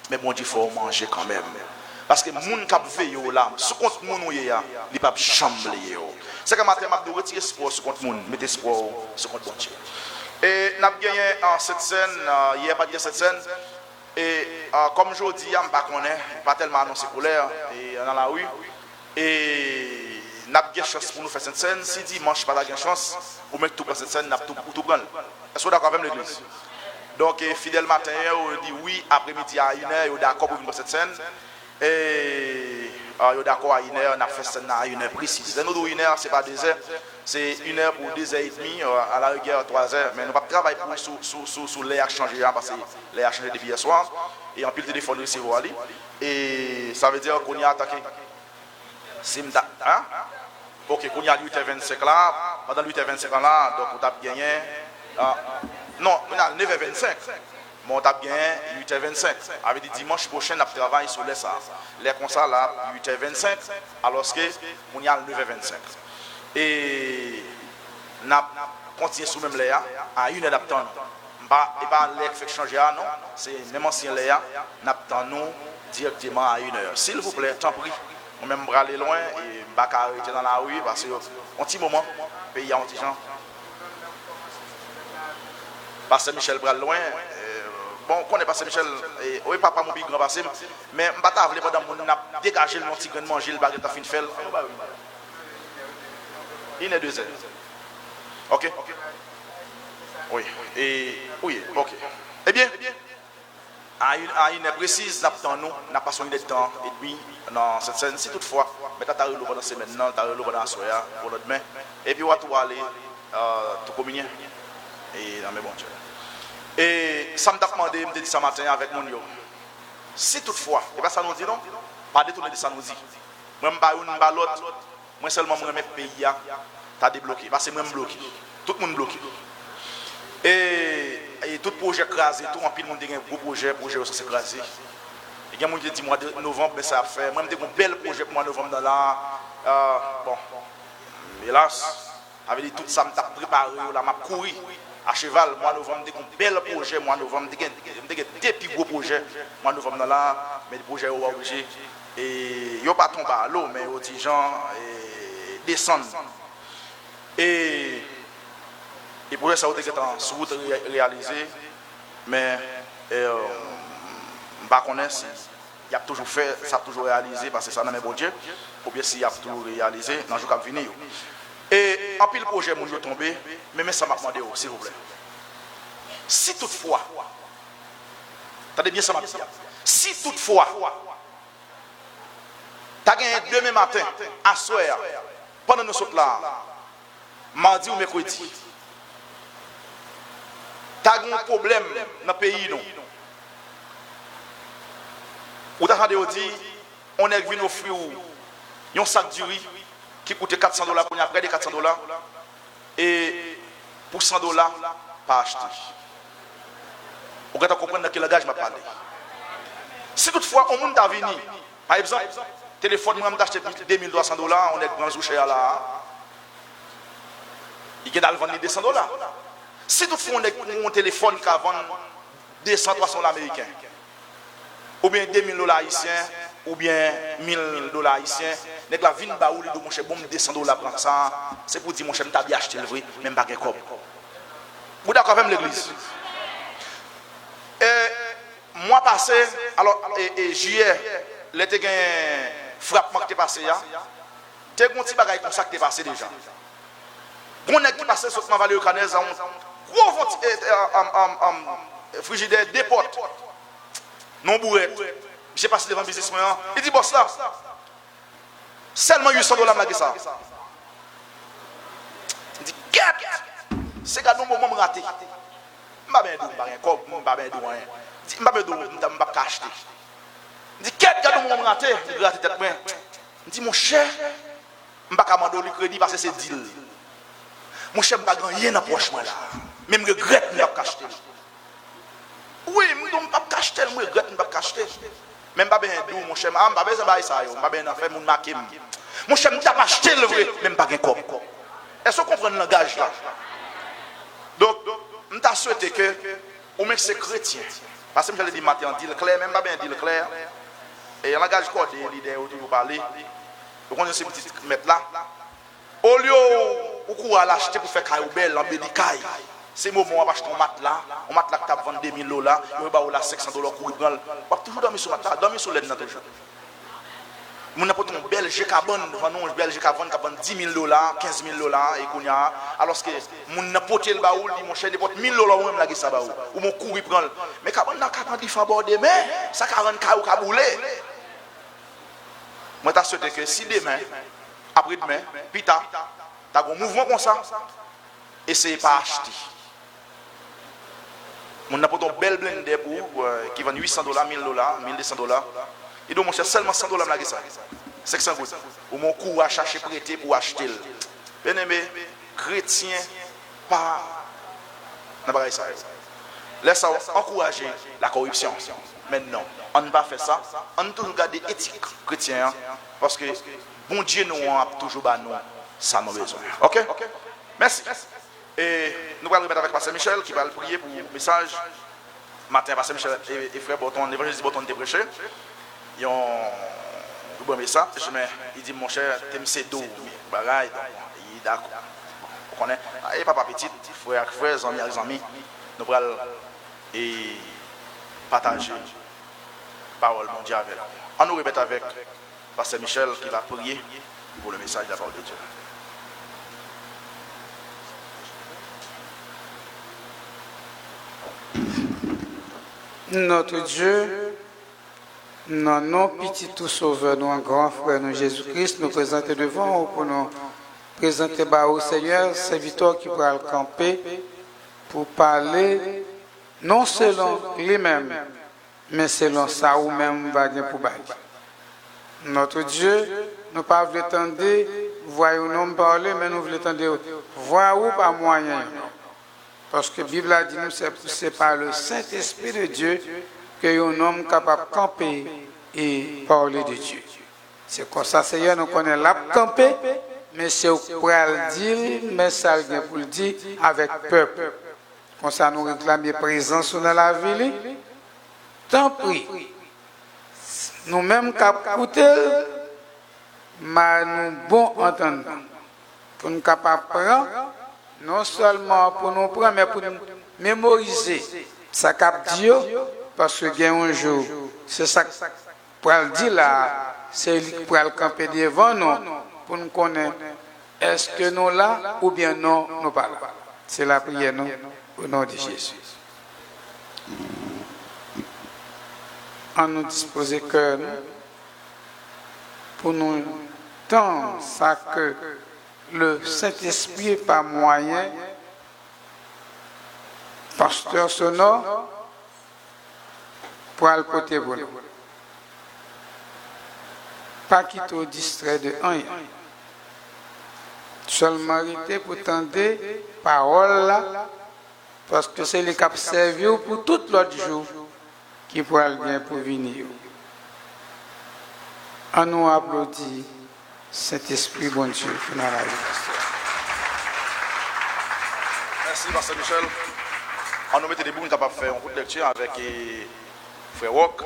Mais bon Dieu faut manger quand même. Parce que moun k'ap veille là, sous compte moun y a, il pas chambler. C'est que matin m'a retirer espoir sous compte moun, mettre espoir sous compte bon Dieu. Et n'a gagné en cette scène, hier pas gagné cette scène. Et comme je dis, je ne connais pas tellement annoncé pour l'air et dans la rue. Et n'a pas de chance pour nous faire cette scène. Si dimanche pas de chance pour mettre tout pour cette scène, n'a tout pour tout prendre. Est-ce que vous d'accord avec l'église? Donc fidèle matin, on dit oui, après-midi à 1h, on est d'accord pour venir pour cette scène. Et on est d'accord à 1h, on a fait scène à 1h précise. Nous, 1h, ce n'est pas 2 heures, c'est 1h pour 2h30, à la rigueur 3 heures. Mais nous ne pouvons pas travailler sous l'air à changer, parce que l'air a changé depuis hier soir. Et en pile de téléphone, c'est voir. Et ça veut dire qu'on y a attaqué. Ok, qu'on y a 8h25 là, pendant 8h25 là, donc on a gagné. Non, on a 9h25. Mais on a gagné 8h25. Avec dit dimanche prochain, on a travaillé sur les ça. Les comme ça là, 8h25, alors qu'on y a 9h25. Et on a continué sur même l'air à 1h d'attendre. Et pas l'air qui fait changer, non. C'est même ancien l'air, on attend nous directement à 1h. S'il vous plaît, tant pis. On même aller loin et on va arrêter dans la rue parce qu'un petit moment, le pays a un petit gens. Pasteur Michel bral loin. Bon, on connaît Pasteur Michel, oui, papa mon grand passé, mais je ne vais pas pendant mon a dégagé le petit grain de manger, le baguette à fin de faire. Il est 2 heures. Ok? Oui. Et oui, ok. Eh bien, à une heure précise, nous n'a pas son de temps et puis dans cette scène, si toutefois, mais tu as eu pendant la semaine, tu as eu pendant la soirée pour notre main, et puis on va tout aller, tout communier. Et dans mes bons Dieu. Et ça m'a demandé, me dit ce matin avec mon yo. Si toutefois, et pas ça nous dit non, pas détourner de ça nous dit. Moi je pas une balotte, moi seulement moi mes pays a débloqué parce que moi bloqué. Tout le monde bloqué. Et et tout projet crasé, tout en pile monde a un gros projet ça s'est crasé. Il y a des gens qui disent mois de novembre, mais ça a fait. Moi, j'ai un bel projet pour mois de novembre dans là. Bon, hélas, avec tout ça, je suis préparé, là, je couru à cheval. Mois de novembre, j'ai un bel projet. Mois de novembre, j'ai des petits gros projets. Mois de novembre dans là, mais les projets sont obligés. Et ils ne sont pas tombés à l'eau, mais les gens descendent. Et les projets, ça a été en route réalisé, mais je ne connais pas si il a toujours fait, ça a toujours réalisé, parce que ça n'a même pas Dieu, ou bien s'il a toujours réalisé, dans le jour qui va venir. Et en pile le projet, mon Dieu tombé, mais ça m'a demandé, s'il vous plaît. Si toutefois, attendez bien ça m'a dit, si toutefois, tu as gagné demain matin, à soir, pendant nous sommes là, mardi ou mercredi, tu as un problème dans le pays, non? Ou t'as dit, on est venu offrir un sac de riz qui coûte $400 pour après des $400 et pour $100 pas acheté. Vous pouvez comprendre dans quel langage je parle. Si toutefois on monde venu, par exemple, téléphone moi d'acheter $2,200, on est grand cher là. Il y a vendre $200. Si toutefois on est un téléphone qui vend $200-300 américains. Ou bien $2,000 haïtiens, ou bien $1,000 haïtiens. Nek la vin ba ou li do mon cher bon $200 prend ça, c'est pour dire mon cher m'ta bien acheter le vrai, même pas gain comme. Vous d'accord avec l'église? Mois passé, alors juillet, l'été gain frappement qui est passé là. T'es un petit bagage comme ça qui est passé déjà. Bon nèg qui passé sur ma vallée canaise un gros frigidaire des portes. Non bourrette. J'ai passé devant le businessman. Il dit, boss là, seulement $800 m'a ça. Il dit, qu'est-ce c'est qu'à nous moment raté. M'a ben dou, m'a rien comme, m'a ben dou rien. Dit m'a ben dou, m'a pas acheter. Il dit, qu'est-ce qu'à nous moment raté, il gratte tête main. Il dit, mon cher, m'a pas commander le crédit parce que c'est deal. Mon cher m'a pas rien dans poche moi là. Même regrette m'a pas acheter. Oui, je ne peux pas acheter, je regrette pas acheter. Même pas bien d'où, mon cher, je ne peux pas faire ça, je ne peux pas faire mon maquis. Mon cher, je ne peux pas acheter le vrai, même pas un corps. Est-ce que vous comprenez le langage là? Donc, je t'ai souhaité que, au moins c'est chrétien. Parce que je l'ai dit matin, dit le clair, même pas bien dit le clair. Et le langage codé, l'idée où vous parlez, vous connaissez ces petits mètres là. Au lieu où à l'acheter pour faire caillou belle, en bélicaille. C'est le moment où on achète un matelas qui a vendu $2,000, on va avoir $500 pour y prendre. On va toujours dormir sur le matelas, dormir sur l'aide dans toujours. On n'a pas un Belge qui a vendu $10,000, $15,000 et qu'on y a. Alors que mon n'a pas le baoul, mon cher n'est pas $1,000 ou même la guissa baoul. Ou mon courri prendre. Mais quand on a capable de faire border, mais ça 40 cas ou caboulé. Moi, je souhaite que si demain, après-demain, pita, tu as un mouvement comme ça, essayez pas acheter. On a pas un bel blender pour qui vend $800, $1,000, $1,200. Il doit manger seulement $100 la ça. 500 gouttes. Ou mon cours à chercher prêter pour acheter. Bien aimé, chrétien pas n'a pas ça. Laisse encourager la corruption. Maintenant, on ne va pas faire ça. On toujours garder éthique chrétien parce que bon Dieu nous a toujours nous ça nous besoin. OK? Merci. Et nous allons remettre avec Pasteur Michel qui va prier pour le message. Matin, Pasteur Michel et frère Boton, l'évangéliste Boton de prêcher. Ils ont un bon message. Il dit, mon cher, t'aimes ces dos. Bagaille, il est d'accord. Vous connaissez? Et papa petit, frère, amis, nous allons partager la parole mondiale avec. On nous remet avec Pasteur Michel qui va prier pour le message de la parole de Dieu. Notre Dieu, non petit tout sauveur, nous un grand frère, nous Jésus-Christ, nous présenter devant vous pour nous présenter au Seigneur, serviteur qui pourra le camper pour parler non selon lui-même, mais selon ça ou même va bien pour bailler. Notre Dieu, nous ne voulons pas attendre, voyons nous parler, mais nous voulons attendre, voir où par moyen. Parce que la Bible a dit nous, c'est par le Saint-Esprit de Dieu que un homme capable de camper et parler de Dieu. C'est comme ça, Seigneur, nous connaissons la camper, mais c'est pour le dire, mais ça vient pour le dire avec peuple. Comme ça, nous réclamons présence dans la ville. Tant pis. Nous-mêmes, qui mais nous bon entendre. Pour nous capables prendre, non seulement pour nous prendre, mais pour nous mémoriser. Ça cap Dieu, parce que il y a un jour, c'est ça pour le dire là, c'est pour le camper devant nous, pour nous connaître, est-ce que nous là ou bien non, nous pas là. C'est la prière, nous, au nom de Jésus. On nous dispose cœur pour nous tendre ça que le Saint-Esprit n'est pas moyen, pasteur sonore, pour le côté bon. Pas quitter distrait de rien. Seulement arrêter pour tendre parole là, parce que c'est le cap servi pour tout l'autre jour qui pourra bien pour venir. On nous applaudit Saint-Esprit, bon Dieu, dans la vie. Merci, Pasteur Michel. On nous mettait des bouts capables de faire un coup de lecture avec Frère Rock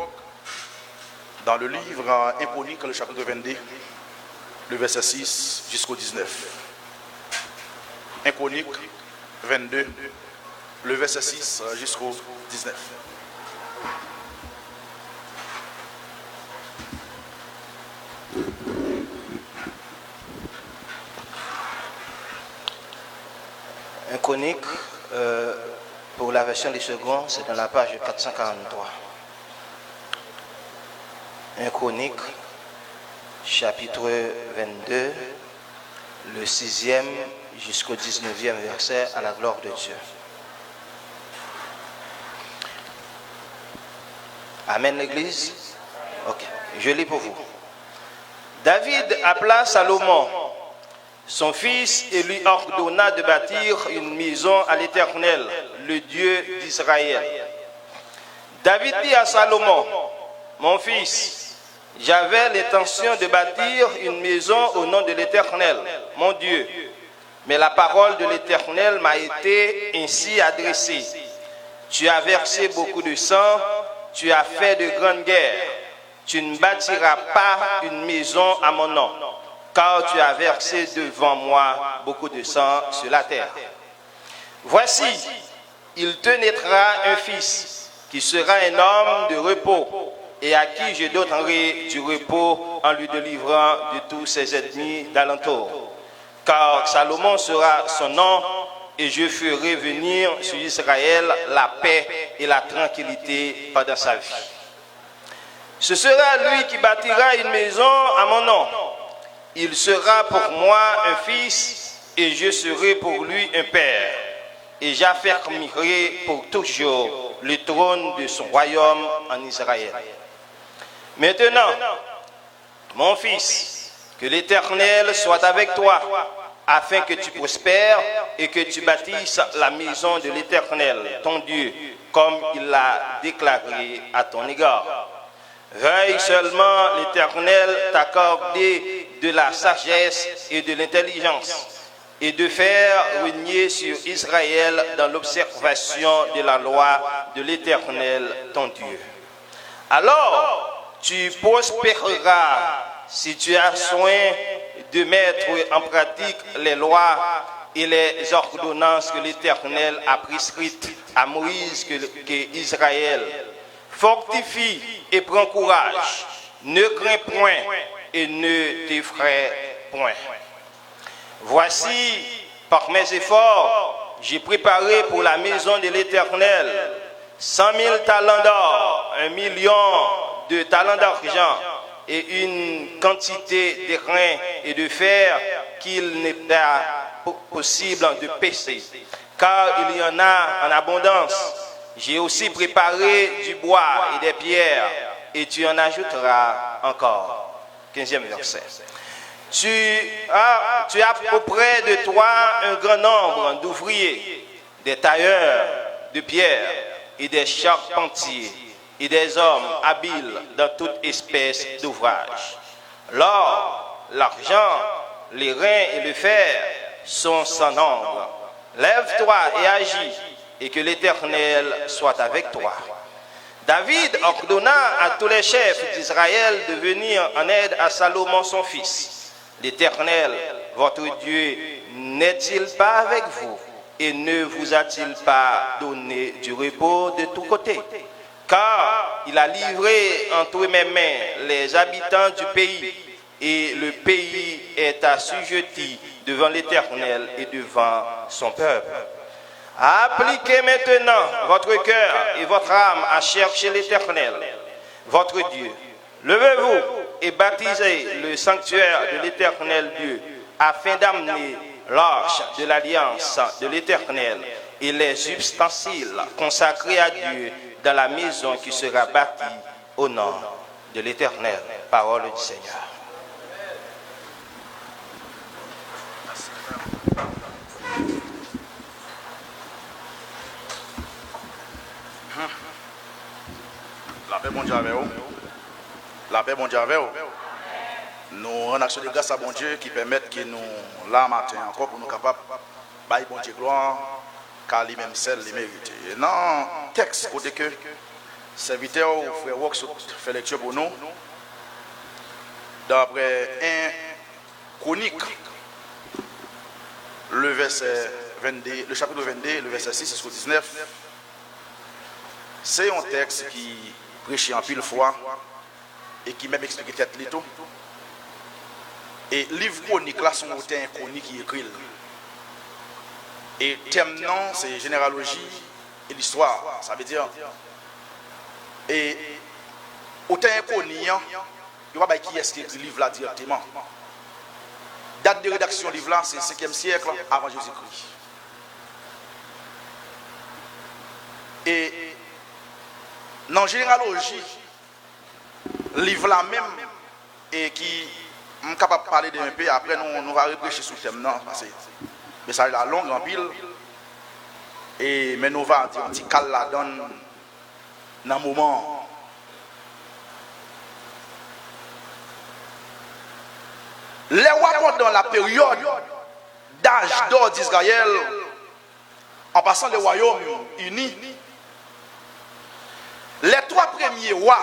dans le livre Imponique, le chapitre 22, le verset 6 jusqu'au 19. Imponique 22, le verset 6 jusqu'au 19. Un conique, pour la version des seconds, c'est dans la page 443. Un conique, chapitre 22, le 6e jusqu'au 19e verset, à la gloire de Dieu. Amen l'Église. Ok, je lis pour vous. David appela Salomon, son fils, et lui ordonna de bâtir une maison à l'Éternel, le Dieu d'Israël. David dit à Salomon, mon fils, j'avais l'intention de bâtir une maison au nom de l'Éternel, mon Dieu. Mais la parole de l'Éternel m'a été ainsi adressée. Tu as versé beaucoup de sang, tu as fait de grandes guerres. Tu ne bâtiras pas une maison à mon nom, car tu as versé devant moi beaucoup de sang sur la terre. Voici, il te naîtra un fils, qui sera un homme de repos, et à qui je donnerai du repos en lui délivrant de tous ses ennemis d'alentour. Car Salomon sera son nom, et je ferai venir sur Israël la paix et la tranquillité pendant sa vie. Ce sera lui qui bâtira une maison à mon nom. Il sera pour moi un fils, et je serai pour lui un père. Et j'affermirai pour toujours le trône de son royaume en Israël. Maintenant, mon fils, que l'Éternel soit avec toi, afin que tu prospères et que tu bâtisses la maison de l'Éternel, ton Dieu, comme il l'a déclaré à ton égard. Veuille seulement l'Éternel t'accorder de la sagesse et de l'intelligence, et de faire régner sur Israël dans l'observation de la loi de l'Éternel, ton Dieu. Alors, tu prospéreras si tu as soin de mettre en pratique les lois et les ordonnances que l'Éternel a prescrites à Moïse que Israël. Fortifie et prends courage, ne crains point et ne t'effraie point. Voici, par mes efforts, j'ai préparé pour la maison de l'Éternel 100 000 talents d'or, 1 million de talents d'argent et une quantité de grains et de fer qu'il n'est pas possible de peser, car il y en a en abondance. J'ai aussi préparé du bois et des pierres, et tu en ajouteras encore. 15e verset. Tu as auprès de toi un grand nombre d'ouvriers. des tailleurs de pierre et des charpentiers et des hommes habiles dans toute espèce d'ouvrage. L'or, l'argent, les reins et le fer sont sans nombre. Lève-toi et agis, et que l'Éternel soit avec toi. David ordonna à tous les chefs d'Israël de venir en aide à Salomon son fils. L'Éternel, votre Dieu, n'est-il pas avec vous et ne vous a-t-il pas donné du repos de tous côtés? Car il a livré entre mes mains les habitants du pays, et le pays est assujetti devant l'Éternel et devant son peuple. Appliquez maintenant votre cœur et votre âme à chercher l'Éternel, votre Dieu. Levez-vous et baptisez le sanctuaire de l'Éternel Dieu, afin d'amener l'arche de l'alliance de l'Éternel et les ustensiles consacrés à Dieu dans la maison qui sera bâtie au nom de l'Éternel. Parole du Seigneur. La paix, bon Dieu, avec vous. La paix, bon Dieu, avec vous. Nous rendons action de grâce à bon Dieu qui permet que nous, là, matin, encore pour nous capables, bailler bon Dieu gloire, car lui-même seul, les mérite. Et dans le texte, côté que, serviteur, frère Rox, fait lecture pour nous, d'après un chronique, le verset 22, le chapitre 22, le verset 6 jusqu'au 19, c'est un texte qui prêche en pile fois et qui même explique tête les tout. Et livre chronique là, son auteur chronique qui écrit. Et thème non, c'est généalogie et l'histoire. Ça veut dire. Et auteur chronique, il va pas qui est-ce qui écrit le livre là directement. Date de rédaction du livre là, c'est le 5e siècle avant Jésus-Christ. Et dans la généalogie, le livre là même, et qui est capable de parler d'un peu, après nous allons réfléchir sur le thème, non, parce que le message est long, en pile, et mais nous allons dire un petit cal là dans un moment. Les rois dans la période d'âge d'or d'Israël, en passant les royaumes unis, les 3 premiers rois,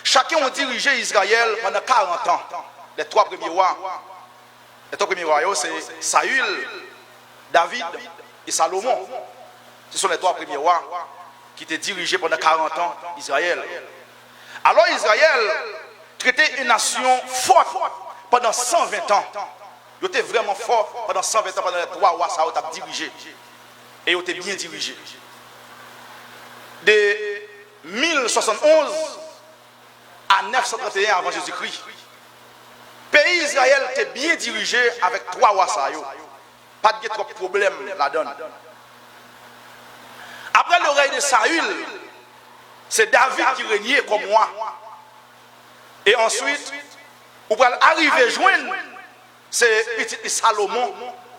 chacun ont dirigé Israël pendant 40 ans. Les 3 premiers rois, c'est Saül, David et Salomon. Ce sont les 3 premiers rois qui étaient dirigés pendant 40 ans Israël. Alors Israël traitait une nation forte pendant 120 ans. Il était vraiment fort pendant 120 ans pendant les 3 rois, ça a dirigé. Et il était bien dirigé. De 1071 à 931 avant Jésus-Christ, le pays Israël était bien dirigé avec 3 rois. Pas de trop de problèmes là-dedans. Après le règne de Saül, c'est David qui régnait comme moi. Et ensuite, vous allez arriver à joindre, c'est petit Salomon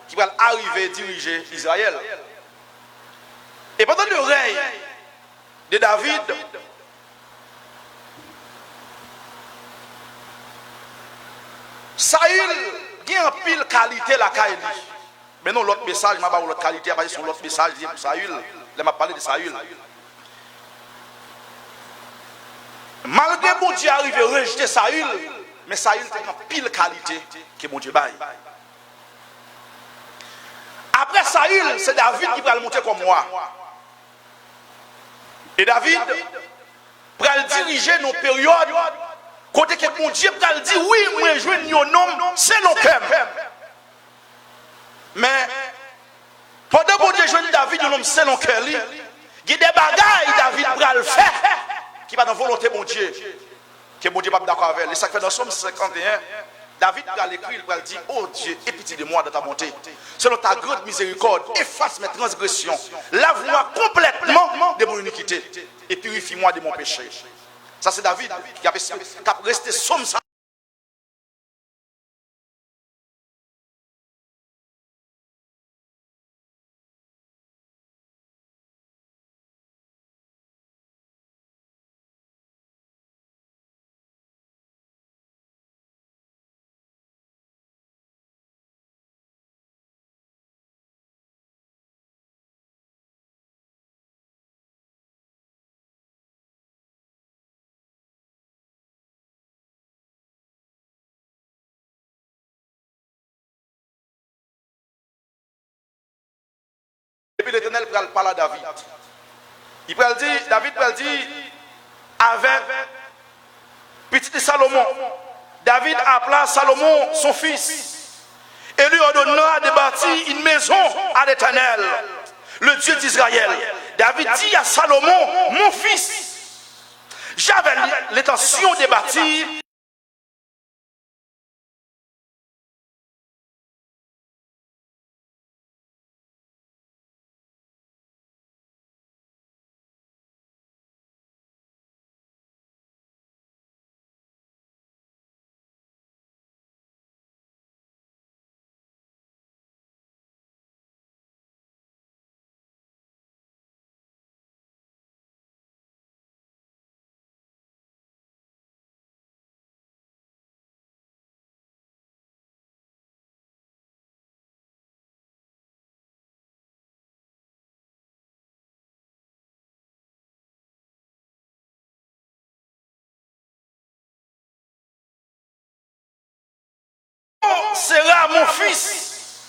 qui va arriver à diriger Israël. Et pendant le règne de David, Saül a une pile qualité la Kaili. Mais non, l'autre message, je ne vais pas l'autre qualité, parce que c'est l'autre message pour Saül. Je vais parler de Saül. Malgré que bon Dieu arrive à rejeter Saül, mais Saül a une pile qualité que bon Dieu baille. Après Saül, c'est David qui va le monter comme moi. Et David va diriger nos périodes. Côté que mon Dieu va dire oui, moi je veux un homme, c'est le cœur. Mais pendant que Dieu joue David, un homme, c'est le cœur. Il y a des bagailles David va le faire qui va dans la volonté de mon Dieu. Que mon Dieu va d'accord avec. Et ça fait dans Somme 51. David va l'écrire, il va dire, oh Dieu, aie pitié de moi dans ta bonté. Selon ta grande miséricorde, efface mes transgressions. Lave-moi complètement de mon iniquité. Et purifie-moi de mon péché. Ça c'est David qui a resté somme ça. puis l'Éternel parle à David. David peut dire avec petit Salomon. David appela Salomon son fils et lui ordonna de bâtir une maison à l'Éternel, le Dieu d'Israël. David dit à Salomon, mon fils, j'avais l'intention de bâtir sera mon fils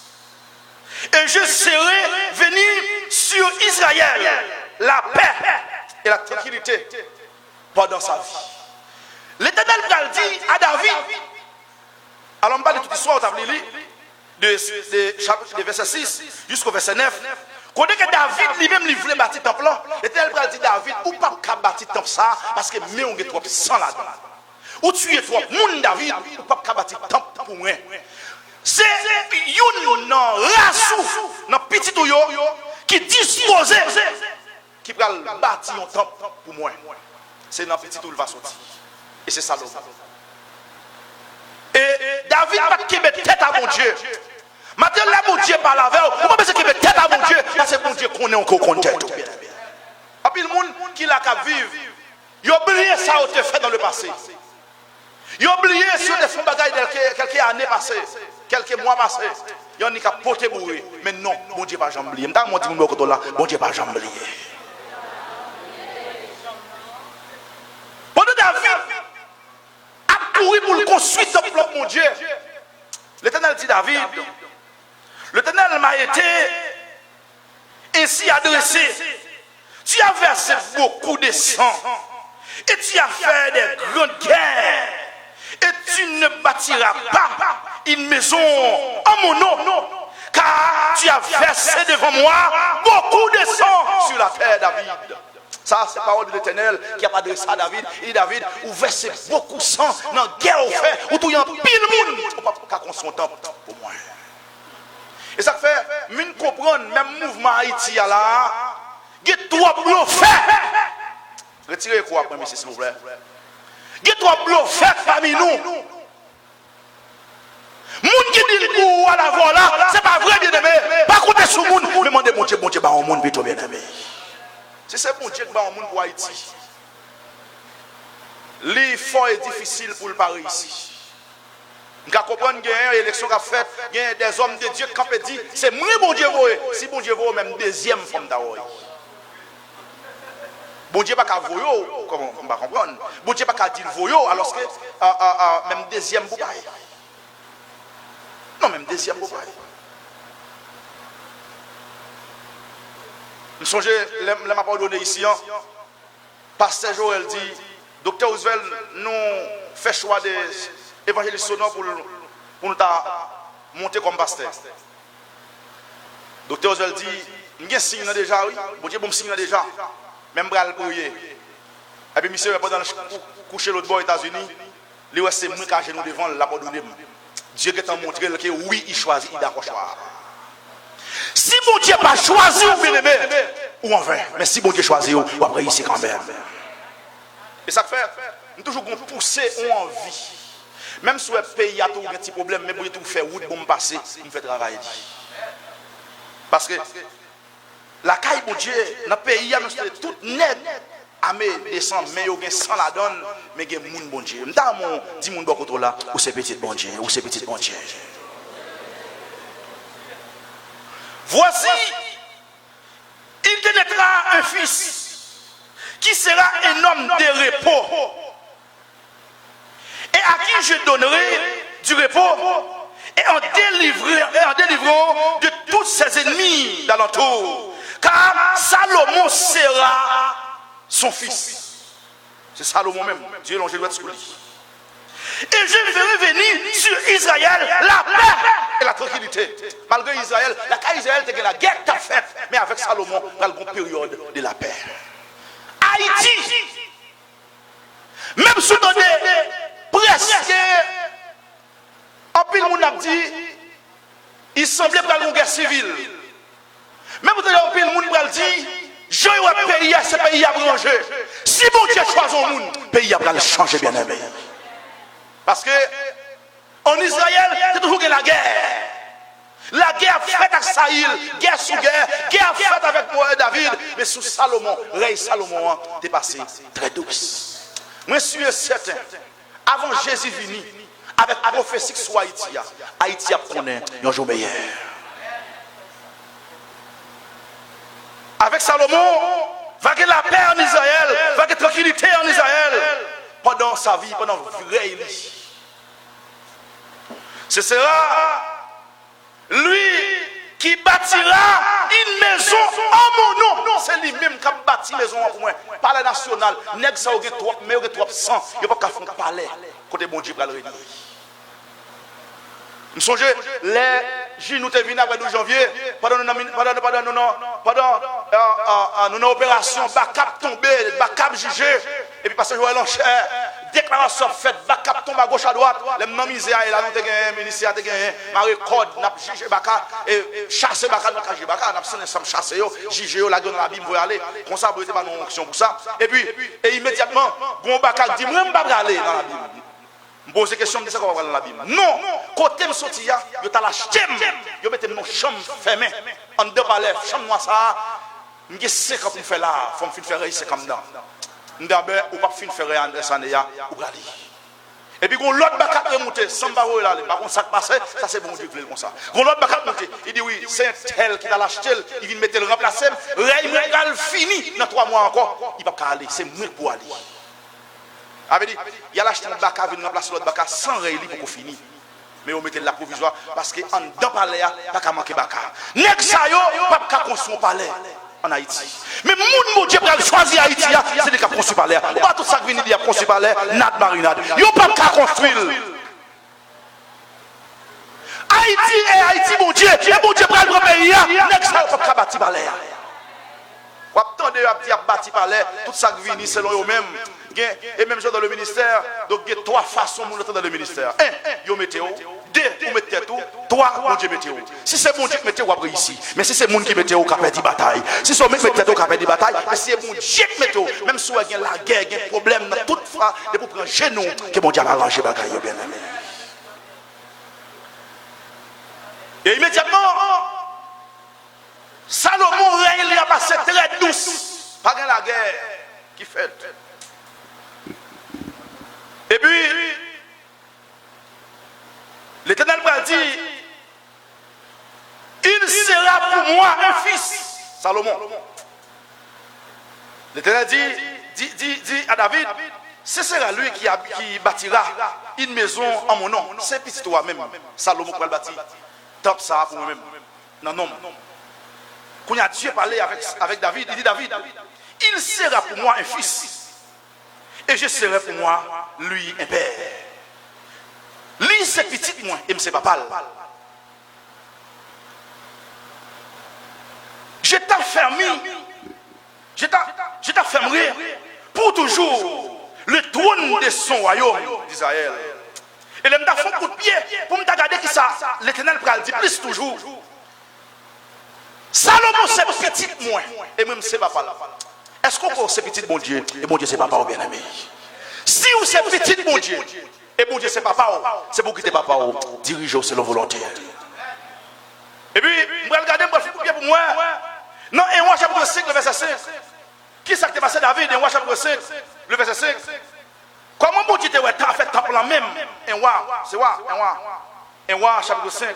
et je serai venu sur Israël la paix et la tranquillité pendant sa vie. L'Éternel dit à David, alors on parle de toute l'histoire de verset 6 jusqu'au verset 9, quand que David lui-même lui voulait bâtir le temple, l'Éternel dit David, ou pas bâtir le temple ça parce que mais on est trop sans là-dedans. Ou tu es trop moun David, ou pas bâtir le temple pour moi. C'est une race dans petit ou qui dispose qui va bâtir un temple pour moi. C'est dans petit où il va sortir. Et c'est Salomon. Et David va qui met tête à mon Dieu. Maintenant là mon Dieu parle avec vous. Pourquoi parce qu'il met tête à mon Dieu? Parce que mon Dieu connaît encore qu'on tête. Et puis le monde qui l'a qu'à vivre, il a oublié ça qu'il a fait dans le passé. Il a oublié si on a fait bagaille quelques années passées, quelques mois passés. Il y a qu'à porter bourré. Mais non, mon Dieu pas jamais oublié. M'ta mon dit mon là, mon Dieu pas jamais oublié. Pendant David a couru pour le construire ton plan, mon Dieu. L'Éternel dit David, l'Éternel m'a été ainsi adressé. Tu as versé beaucoup de sang et tu as fait des grandes guerres. Et tu ne bâtiras pas une maison en mon nom, car tu as versé devant moi beaucoup de sang sur la terre, David. Ça, c'est la parole de l'Éternel qui a adressé à David. Et David, ou versé beaucoup de sang dans la guerre au fait, où tout y a pile monde, on ne peut pas construire un temple pour moi. Et ça fait, mine comprendre, même mouvement Haïti là, il y a trois blocs faits. Retirez quoi, après, monsieur, s'il vous plaît. Il y a trois blocs faits parmi nous. Moun qui dit le coup à la voix là, c'est pas vrai, bien aimé. Pas compter sur moun, mais demandez mon Dieu, bah on monde plutôt bien aimé. C'est bon Dieu qui va au monde pour Haïti. L'effort est difficile pour le Paris ici. Nous comprenons qu'il y a une élection qui a fait, il y a des hommes de Dieu qui ont dit, c'est moi bon Dieu, si bon Dieu vaut même deuxième forme d'Aoui. Bon Dieu pas qu'à voyer, comment on va comprendre. Bon Dieu pas qu'à dire voyer, alors que même deuxième boubaye. Non, même deuxième boubaye. Je songe, je m'a pas donné ici, Pasteur Joël dit, Docteur Roosevelt nous fait choix des évangélistes sonores pour nous monter comme pasteur. Docteur Roosevelt dit, il y a un signe déjà, oui, bon Dieu, bon signe déjà, même bras le courrier. Et puis, monsieur, pendant coucher l'autre bord aux États-Unis, il y a ces mouches qui nous devant, l'a pas donné. Dieu qui t'a montré que oui, il choisit, il d'accord choix. Si mon Dieu n'a pas choisi, bien aimé, ou en vain. Mais si mon Dieu choisit, ou après ici quand même. Et ça fait, nous toujours pousser en envie. Même si le pays a tout un petit problème, mais pour tout faire route, bon passer, il fait travail. Parce que la caille mon Dieu, dans le pays, il y a tout net. Amé descend, mais il y a sans la donne, mais il y a moun bon Dieu. Je dis mon bon là, ou c'est petit bon Dieu, ou c'est petit bon Dieu. Voici, il te naîtra un fils qui sera un homme de repos et à qui je donnerai du repos et en délivrant de tous ses ennemis d'alentour. car Salomon sera son fils. C'est Salomon même. Dieu l'a joué de lui. Et je ferai venir sur Israël la paix et la tranquillité. Malgré Israël, Israël était la guerre t'a faite, mais avec Salomon, il y a une période de la paix. Haïti, même sous donné presque, en pile monde a dit, il semblait pas une guerre civile. Même en pile monde a dit, je vais pays à ce pays à manger. Si bon Dieu choisit un monde, le pays va changer bien aimé. Parce que en Israël, c'est toujours la guerre. La guerre faite avec Saïl, guerre sous guerre faite avec David, mais sous Salomon, rey Salomon, t'es passé très douce. Moi, je suis certain, avant Jésus venu, avec prophétie sur Haïti, Haïti a connaît un jour meilleur. Avec Salomon, va que la paix en Israël, va que tranquillité en Israël, pendant sa vie, pendant vraie vie. Ce sera lui qui bâtira une maison en mon nom. C'est lui-même qui a bâti une maison pour moi. Palais national, nèg ça au trop, mais au trop sang, il n'y a pas qu'à faire un palais côté bon Dieu pour le réunir. Je songe les J nous te venu après 12 janvier pendant nous opération backup tombé, backup jugé et puis parce que Joël Enchère déclaration faite backup tombe à gauche à droite les mêmes misères et là nous te gagné ministère te gagné Marie code n'a jugé backup et chasser backup n'a jugé backup n'a sonné ça chasser yo jugé yo la donne la Bible pour aller comme ça pour pas non action pour ça et puis et immédiatement gon backup dit moi pas aller dans la Bible. Je pose des questions, je dis ça qu'on va dans la Bible. Non, côté me sorti, je t'ai lâché, je mets mon chambre fermée, en deux palais, chambre moi ça, je sais quand on fait là, il faut faire ici comme ça. D'abord, on pas faire André Sanéa, ou aller. Et puis, quand l'autre backup est monté, sans barreau là, par contre, ça passe, ça c'est bon Dieu qui comme ça. Quand l'autre backup monté, il dit oui, c'est un tel qui t'a lâché, il vient mettre le remplacer, il me fini dans 3 mois encore, il va pas aller, c'est moi pour aller. Avait dit, il y a l'acheté un bac à venir remplacer l'autre bac sans rééli pour qu'on finisse. Mais on mettait la provisoire parce qu'en dans palais, pas qu'à manquer bac. Nek sa yo, pas qu'à construire un palais en Haïti. Mais mon Dieu pour choisir Haïti, c'est des cas construire palais. Pas tout ça qui vient dire construire palais, nat marinade. Yo pas qu'à construire. Haïti et Haïti mon Dieu, et mon Dieu pour le pays, nek sa yo pas qu'à bâtir palais. Ou attendez à dire bâtir palais, tout ça qui vient selon eux mêmes. Et même chose dans le ministère, donc il y a 3 façons de dans le ministère. 1, vous mettez 2, vous mettez tout. 3, mon Dieu mettez. Si c'est mon Dieu qui mettez, vous après ici. Mais si c'est mon qui mettez, vous avez dit bataille. Si c'est mon qui mettez, vous avez dit bataille. Mais si c'est mon Dieu qui mettez, même si vous avez la guerre, il y a un problème, toute fois, vous prenez genou, que mon Dieu a arrangé bataille, bien aimé. Et immédiatement, Salomon règne, il a passé très douce. Pas la guerre qui fait. Et puis, l'Éternel m'a dit, il sera pour moi un fils, Salomon. L'Éternel dit à David, ce sera lui qui bâtira une maison en mon nom. C'est petit toi-même, Salomon qui va le bâtir. Top ça pour moi-même. Non, non. Quand il a Dieu parlé avec David, il dit David, il sera pour moi un fils. Et je serai pour moi, lui, un père. Lui, c'est petit, moi, et c'est papa. Je t'affermirai pour toujours le trône de son royaume d'Israël. Et le m'ta font coup de pied pour me regarder qui ça, l'Éternel pral dit plus toujours. Salomon, c'est petit, moi, et même c'est papa. Est-ce qu'on c'est petit bon Dieu et bon Dieu c'est papa bien aimé? Si vous c'est petit bon Dieu et bon Dieu c'est papa, c'est pour quitter papa, dirigez selon volonté. Et puis, je vais regarder pour moi. Non, et moi chapitre 5, le verset 5. Qui ça qui est passé David, et moi chapitre 5, le verset 5. Comment bon Dieu t'a fait temple en même? Et moi, c'est moi, et moi chapitre 5,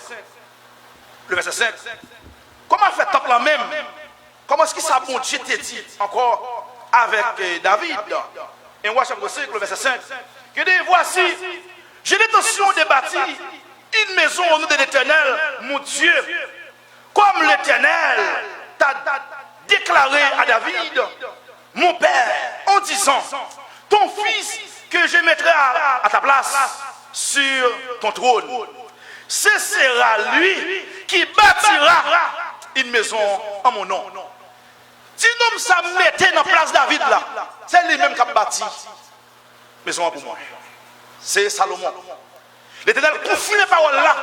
le verset 5. Comment fait temple en même? Comment est-ce que ça, bon Dieu t'a dit encore avec David? Et moi, chapitre 5, le verset 5. Que dit, voici, j'ai l'intention de bâtir une maison au nom de l'Éternel, mon Dieu. Comme l'Éternel t'a déclaré à David, mon père, en disant, ton fils que je mettrai à ta place sur ton trône, ce sera lui qui bâtira une maison en mon nom. Si nous ça mettait dans place David là, c'est lui-même qui a bâti maison pour moi. C'est Salomon. L'Éternel confie les paroles là.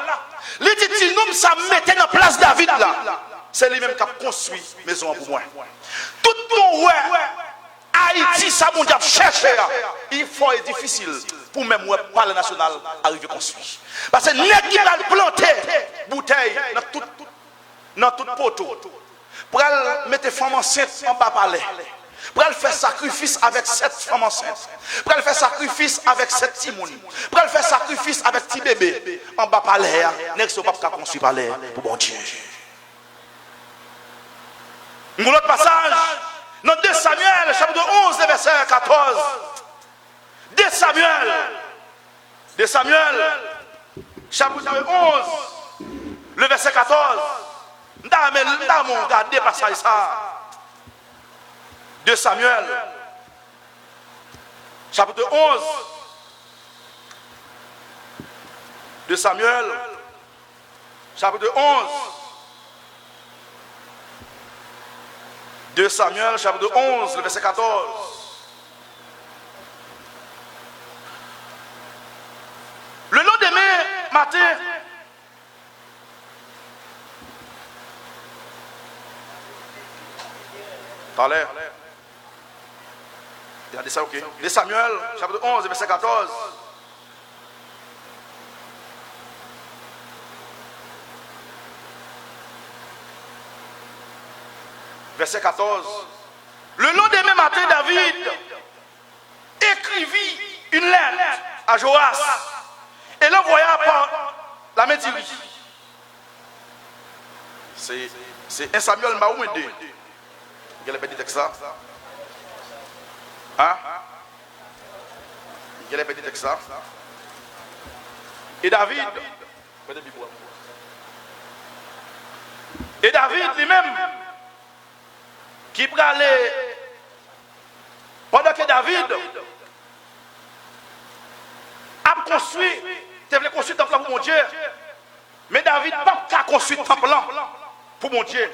Il dit si nous ça mettait dans place David là, c'est lui-même qui a construit maison pour moi. Tout mon ouais, Haïti, ça mon diable cherche, il faut être difficile pour même le parler national arriver à construire. Parce que les qui va planter bouteille dans tout poteau. Pour mettre femmes enceintes en bas palais. Pour faire sacrifice avec cette femme enceinte. Pour faire sacrifice avec cette timone. Pour faire sacrifice avec petit bébé en bas palais. N'est-ce pas pour construire palais pour bon Dieu. Un autre passage dans 2 Samuel, chapitre 11, verset 14. 2 Samuel, chapitre 11, le verset 14. Nous avons regardé passage ça. 2 Samuel, chapitre 11. 2 Samuel, chapitre 11. 2 Samuel, chapitre 11, le verset 14. Le lendemain matin, allez. Regardez ça, ok. 2 Samuel, chapitre 11, verset 14. Verset 14. Le lendemain matin, David écrivit une lettre à Joas et l'envoya par la médecine. C'est 1 Samuel Maoumédé. Quel est le petit texte ça? Hein? Quel est le petit texte ça? Et David lui-même qui pralait pendant que David a construit, il voulait construire le temple pour mon Dieu, mais David n'a pas construit le temple pour mon Dieu,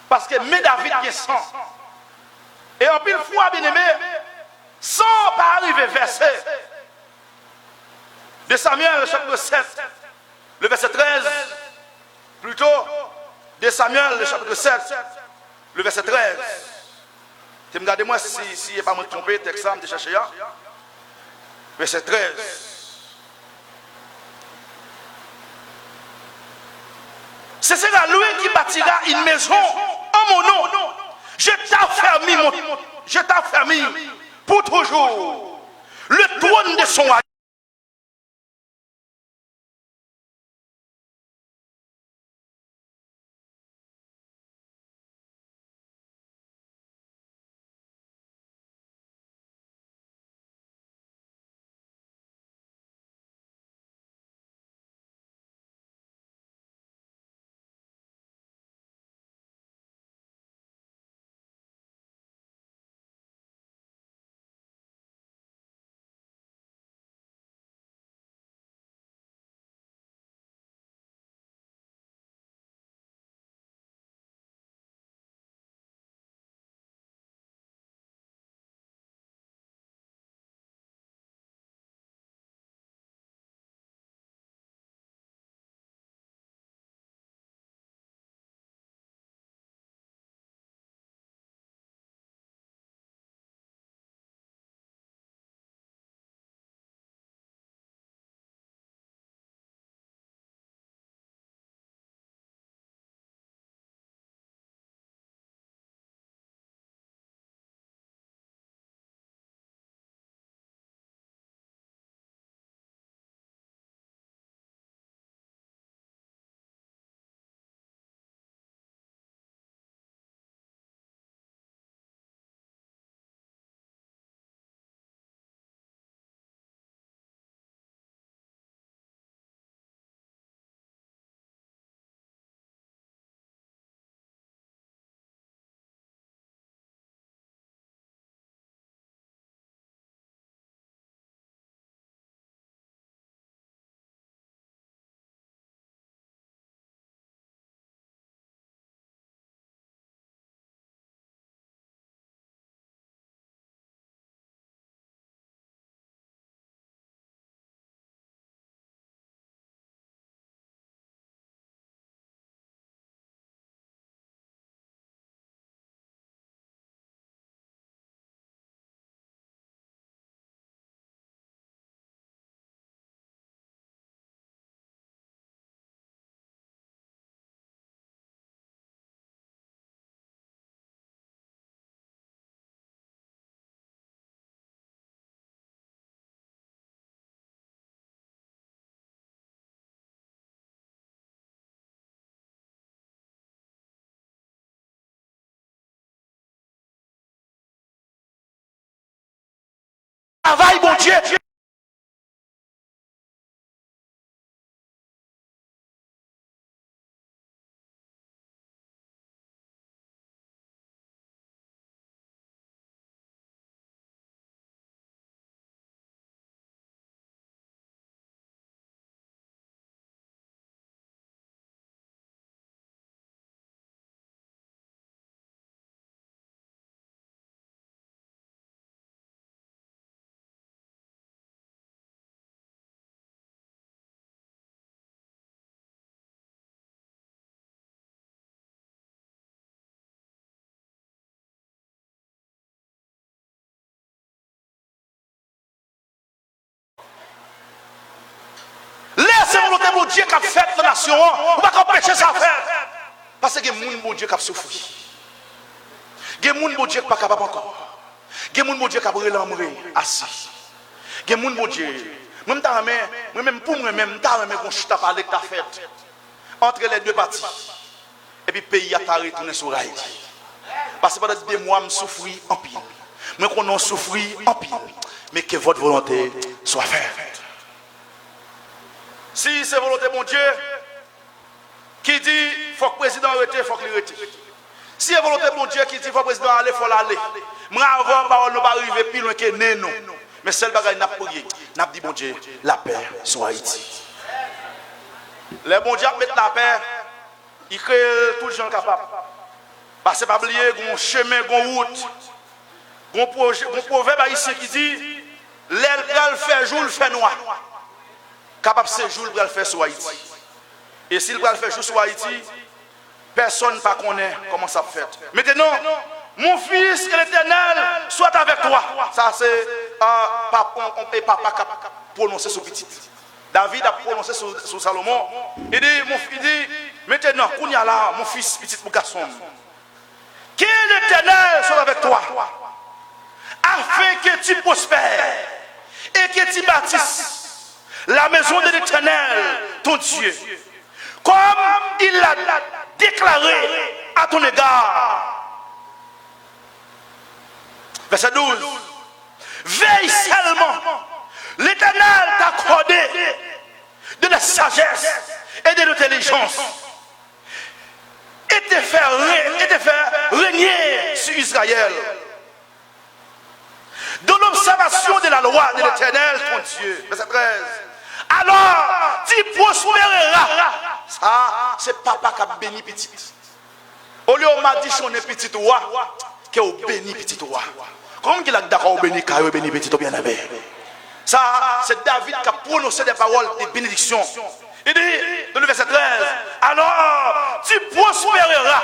parce que mais David est sang. Et en pile fois, bien aimé, sans pas arriver verset de Samuel, chapitre 7, le verset 13, plutôt de Samuel, le chapitre 7, le verset 13. Regardez-moi si il n'est pas me trompé, texte ça, je cherche là. Verset 13. Ce sera lui qui bâtira une maison en mon nom. Je t'affermis pour toujours le trône de son travail, bon Dieu. Laissez volonté mon Dieu qui a fait la nation, on ne va pas empêcher ça à faire. Parce que il y a des gens, mon Dieu, qui a souffert. Il y a des gens, mon Dieu, qui n'est pas capable encore. Il y a des gens, mon Dieu, qui a brûlé assis. Il y a des gens, mon Dieu, moi-même pour moi-même, je suis parlé que tu as fait entre les deux parties. Et puis le pays a retourné sur rail. Parce que pendant 2 mois, je souffre en pile. Moi, qu'on a souffert en pile. Mais que votre volonté soit faite. Si c'est volonté mon Dieu qui dit il faut que le président arrête, il faut qu'il arrête. Si c'est volonté mon Dieu qui dit il faut que le président aller, il faut l'aller. Moi avant parole ne pas arriver plus loin que non. Mais seul bagage n'a prié, n'a dit bon Dieu, la paix sur Haïti. Les bon Dieu mettent la paix, il crée tout le gens capable. Parce que pas oublier un chemin, une route, un proverbe haïtien qui dit l'aile fait jour, le fait noir. Capable ce jour pour le faire sur Haïti. Et s'il va le faire sur Haïti, personne ne connaît comment ça fait. Maintenant, mon fils que l'Éternel soit avec toi. Ça c'est papa qui a prononcé sur petit. David a prononcé sur Salomon. Il dit, maintenant, qu'on y a là, mon fils petit mon garçon. Que l'Éternel soit avec toi. Afin que tu prospères et que tu bâtisses la maison de l'Éternel, ton Dieu, comme il l'a déclaré à ton égard. Verset 12. Veille seulement, l'Éternel t'a accordé de la sagesse et de l'intelligence et te faire régner sur Israël. Dans l'observation de la loi de l'Éternel, ton Dieu. Verset 13. Alors, tu prospéreras. Ça, c'est papa qui a béni petit. Au lieu de m'a dit qu'on est petit roi, qui a béni petit roi. Comment il a d'accord béni car il béni petit bien aimé. Ça, c'est David qui a prononcé des paroles de bénédiction. Il dit, dans le verset 13, alors, tu prospéreras.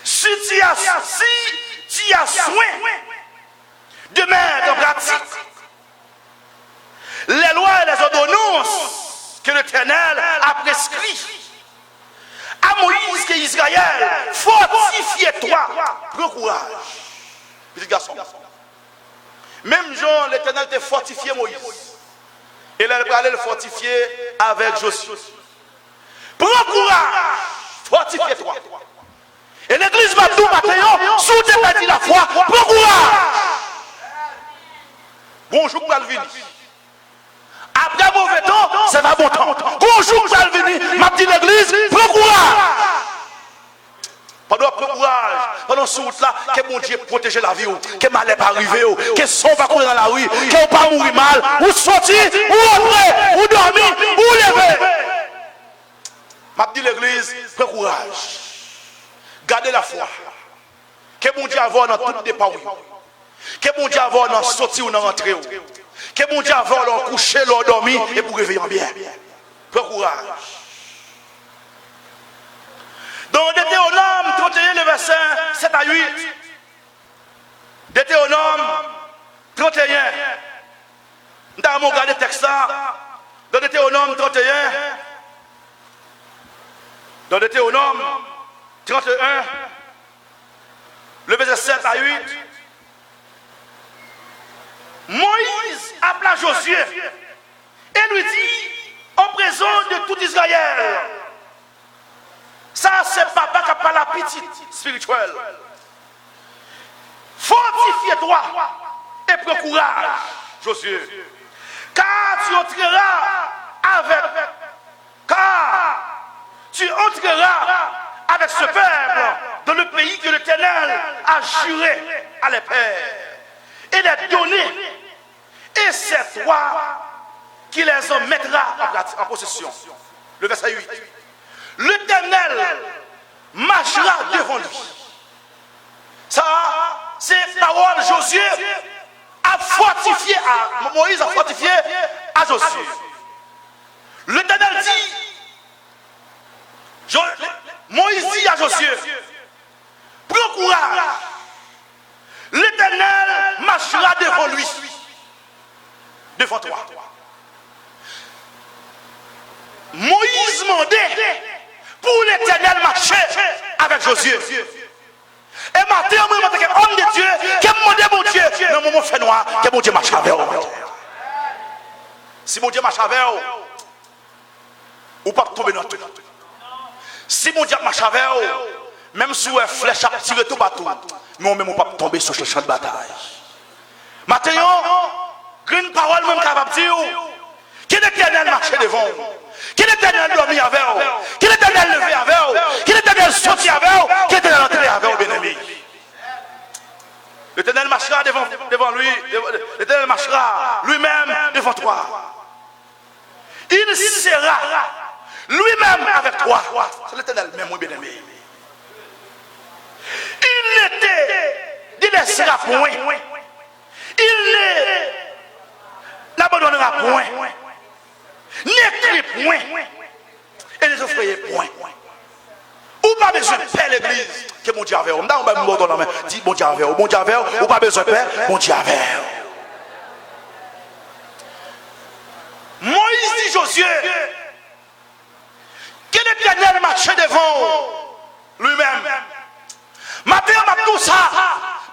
Si tu as soin de mettre en pratique les lois et les ordonnances que l'Éternel a prescrites à Moïse et Israël, fortifie-toi, prends courage. Petit garçon. Même Jean, l'Éternel t'a fortifié Moïse. Et là, il allait le fortifier avec Josué. Prends courage, fortifie-toi. Et l'église va tout matin, sous tes perdu la foi, prends courage. Bonjour, Calvin. Après mauvais temps, c'est pas bon temps. Bonjour, Calvin. Ma petite église, prends courage. Pendant prends courage, pendant ce route-là, que mon Dieu protège la vie, que mal n'est pas arrivé, que son va courir dans la rue, que on pas mourir mal, ou sortir, ou entrer, ou dormir, ou lever. Ma petite église, prends courage. Gardez la foi. Que mon Dieu avoir dans tout départ. Que mon Dieu avoir dans sortir ou dans rentrer. Que mon Dieu avoir dans coucher, dans dormir et pour réveiller en bien. Prends courage. Dans Deutéronome 31, le verset 7 à 8. Deutéronome 31. Nous avons regardé le texte là. Dans Deutéronome 31. Dans Deutéronome 31, le verset 7 à 8. Moïse appela Josué et lui dit en présence de tout Israël. Ça, c'est papa qui a pas la petite spirituelle. Fortifie-toi prends courage, Josué. Car tu entreras avec ce peuple dans le pays que l'Éternel a juré à les pères et les donner. Et c'est toi qui les en mettra en possession. Le verset 8. L'Éternel marchera devant lui. Ça, c'est parole Josué a fortifié Moïse a fortifié à Josué. L'Éternel dit, Moïse dit à Josué, prends courage, l'Éternel marchera devant lui, devant toi. Moïse demandait pour l'Éternel marcher avec Josué. Et matin, homme de Dieu, qui a demandé mon Dieu, dans le moment fait noir, que mon Dieu marche avec vous. Si mon Dieu marche avec vous, ou pas tomber dans tout. Si mon Dieu marche avec vous, même si vous flèche à tirer tout partout, mais on ne peut pas tomber sur le champ de bataille. Maintenant, une parole même capable de dire, que l'Éternel marche devant vous. Que l'Éternel dormi avec vous, que l'Éternel levé avec vous, que l'Éternel sorti avec vous, que l'Éternel entré avec vous, bien-aimé. L'Éternel marchera devant lui, l'Éternel marchera lui-même devant toi. Il sera lui-même avec toi. C'est l'Éternel même, bien-aimé. Il ne laissera point. Il n'abandonnera point. N'écrit point et ne offrez point. Ou pas besoin de faire l'église que mon Dieu avait. On va me dans la main. Dis mon Dieu avait. Mon Dieu avait. Ou pas besoin de faire. Mon Dieu avait. Moïse dit Josué que l'Éternel marchait devant lui-même. Maintenant, tout ça.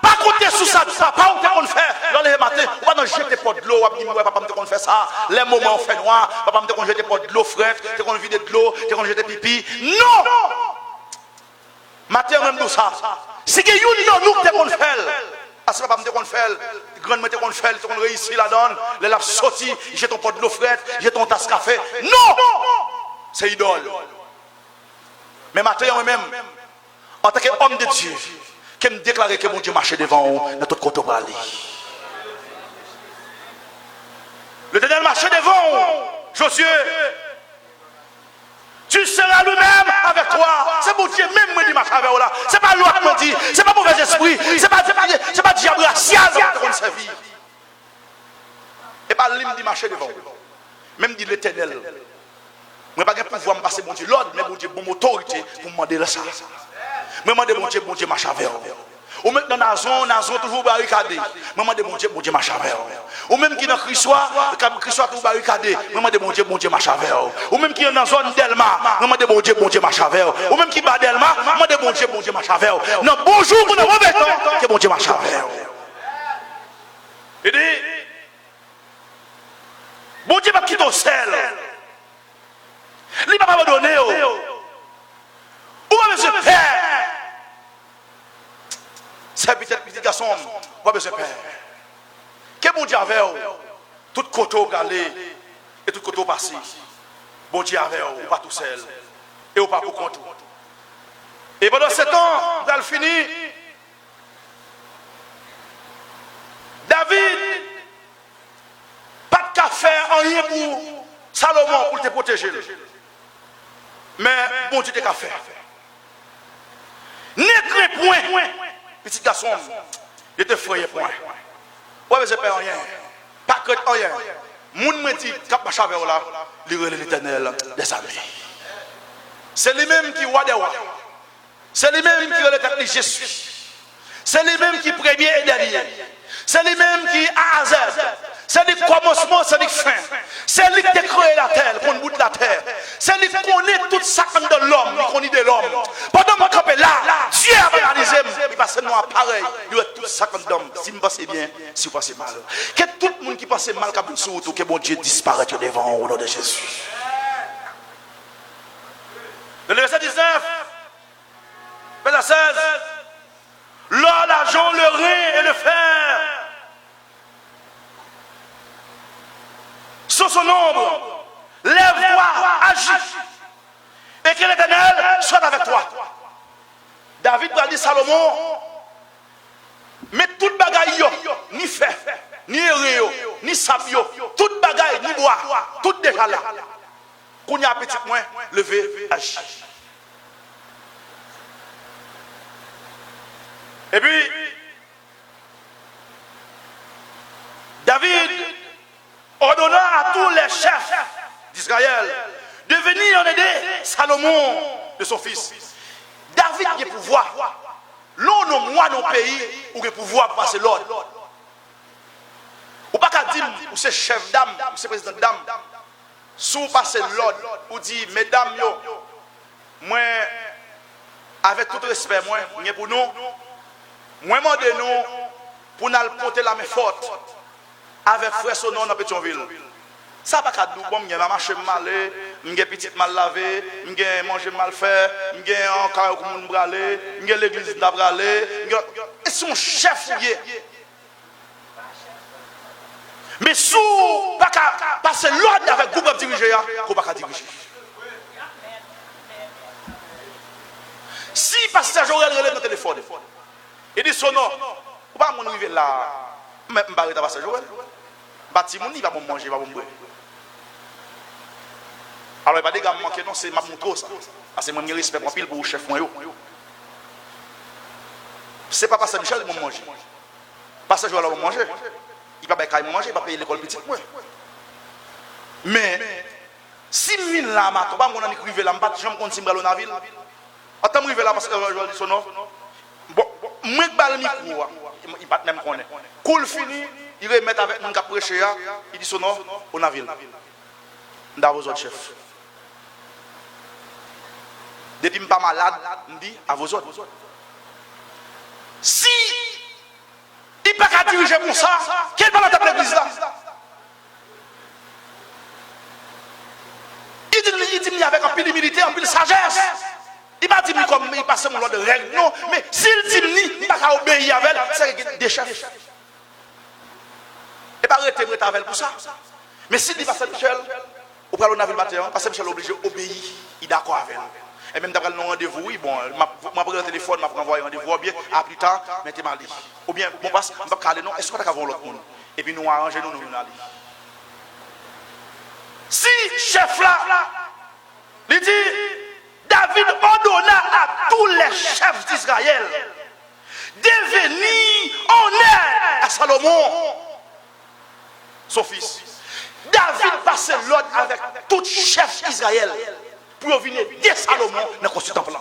Pas compter sur ça, pas où on fait. Dans les matins, on va dans jeter pas de l'eau, on va dire, papa, on fait ça. Les moments fait noir, papa, on jeter pas de l'eau fraîche, on vide de l'eau, on jeter pipi. Non! Matin, même tout ça. Si que you dans nous, qu'on fait. Ah, c'est pas qu'on fait. Grandement, qu'on fait, qu'on réussit la donne. Les laves sortis, jette ton pot de l'eau fraîche, jette ton tasse café. Non! C'est idole. Mais matin, même, en tant qu'homme de Dieu, qui me déclarait que mon Dieu marchait devant vous dans tout côté pour aller. L'Éternel marchait devant vous, Josué. Tu seras lui-même avec toi. C'est mon Dieu même qui dit marcher avec vous là. C'est pas l'autre qui me dit. C'est pas mauvais esprit. C'est pas diable racial qu'on servir. Et pas lui dit marcher devant vous. Même dit l'Éternel. Je n'ai pas de pouvoir me passer mon Dieu l'ordre, mais mon Dieu, mon autorité pour me demander ça. Je demande mon Dieu marche avec vous. Ou même dans la zone toujours barricadé. Je demande mon Dieu marche avec vous. Ou même qui est dans Christois toujours barricadé. Je demande mon Dieu marche avec vous. Ou même qui est dans la zone d'Elma. Je demande mon Dieu marche avec vous. Ou même qui est dans d'Elma. Je demande mon Dieu marche avec vous. Non, bonjour pour nous mauvais temps, que mon Dieu marche avec vous. Il dit, mon Dieu va quitter au sel. Il ne va pas donner. Où va ce père? C'est peut-être petit garçon, où va ce père? Que bon Dieu avait, tout côté galé et tout côté passé. Bon Dieu avait, ou pas tout seul, et ou pas pour compte. Et pendant ce temps, dans le fini, David, pas de café, rien pour Salomon pour te protéger. Mais bon Dieu, t'es qu'à faire. N'écris point, petit garçon, il te frayé point. Ouais, mais je ne fais rien. Pas que rien. Moun me dit, cap ma chave là, l'Éternel des armées. C'est lui-même qui roi des rois. C'est lui-même qui est le tête de Jésus. C'est lui-même qui premier et dernier. C'est lui-même qui a Z. C'est lui commencement, c'est lui fin. C'est lui qui a créé la terre, pour le bout de la terre. C'est lui qui connaît tout ça de l'homme, il connaît de l'homme. Pendant que je suis là, Dieu a réalisé, il passe nous pareil. Il y a tout ça de l'homme. Si vous passez bien, si vous passez mal. Que tout le monde qui passe mal, que mon Dieu disparaît devant au nom de Jésus. Le verset 19, verset 16. L'or, l'argent, le riz et le fer sur son ombre. Lève-toi, agis. Et que l'Éternel soit avec toi. David va dire Salomon, mais toute bagaille, ni fer, ni aéré, ni sable, toute bagaille, ni bois, tout déjà là. Qu'on y a petit moins, levé, agis. Et puis, David ordonna à tous les chefs d'Israël de venir en aider Salomon de son fils. David a le pouvoir. L'on non moi dans le pays où le pouvoir passer l'ordre. Ou pas qu'à dire ou c'est chef d'âme, ou c'est président d'âme. Sous passer l'ordre, ou dit mesdames yo, moi avec tout respect moi, pour nous, moi demande nous pour nous porter la main forte avec frère Sonon dans Pétionville. Ça pas qu'à dire bon, m'y va marcher mal, m'y petit mal lavé, m'y manger mal fait, m'y encore comme monde bralé, m'y l'église n'a bralé, et son chef lié. Mais sous pas qu'à passer l'ordre avec vous pour diriger, qu'on pas qu'à diriger. Si pasteur Joël relève le téléphone et dit Sonon, ou pas mon arriver là, même pas arrêter pasteur Joël. Bâti mon il va manger, va boire. Alors il va dire manquer non c'est ma moto ça. Parce que moi je respecte mon pile pour chef moi yo. C'est pas pasteur Michel qui va manger. Pasteur Joël va manger. Il va pas manger, il va payer l'école petite moi. Mais si mine là ma to pas mon arriver là m'pas jamais compte si m'bral dans ville. Attends m'arriver là parce que Joël dit sono. Bon, moi bal micro, il pas même connaît. Cool fini, il remet avec mon cap prêcher, il dit sono on a ville. Dans vos autres chefs. Depuis pas malade, on dit à vos autres. Si il pas qu'à diriger pour ça, quel va la table l'église là? Il dit avec un peu d'humilité, un peu de sagesse. Il va dire comme il passe mon lot de règles. Non, mais s'il dit il n'a pas obéir avec elle, c'est des chefs. Et pas arrêter avec elle pour ça. Mais s'il dit pas Michel, au prendre le matin, parce que Michel est obligé d'obéir, il est d'accord avec elle. Et même d'après le rendez-vous, oui, bon, je prends le téléphone, je prends un rendez-vous, ou bien, à plus tard, mais tu m'as dit. Ou bien, bon, passe, je ne vais pas aller, non, est-ce que tu as voir l'autre monde? Et puis nous arrangeons, nous aller. Si, chef là, il dit, David ordonna à tous les chefs d'Israël de venir en aide à Salomon, son fils. David passait l'ordre avec tout chef d'Israël pour venir aider Salomon dans le temple.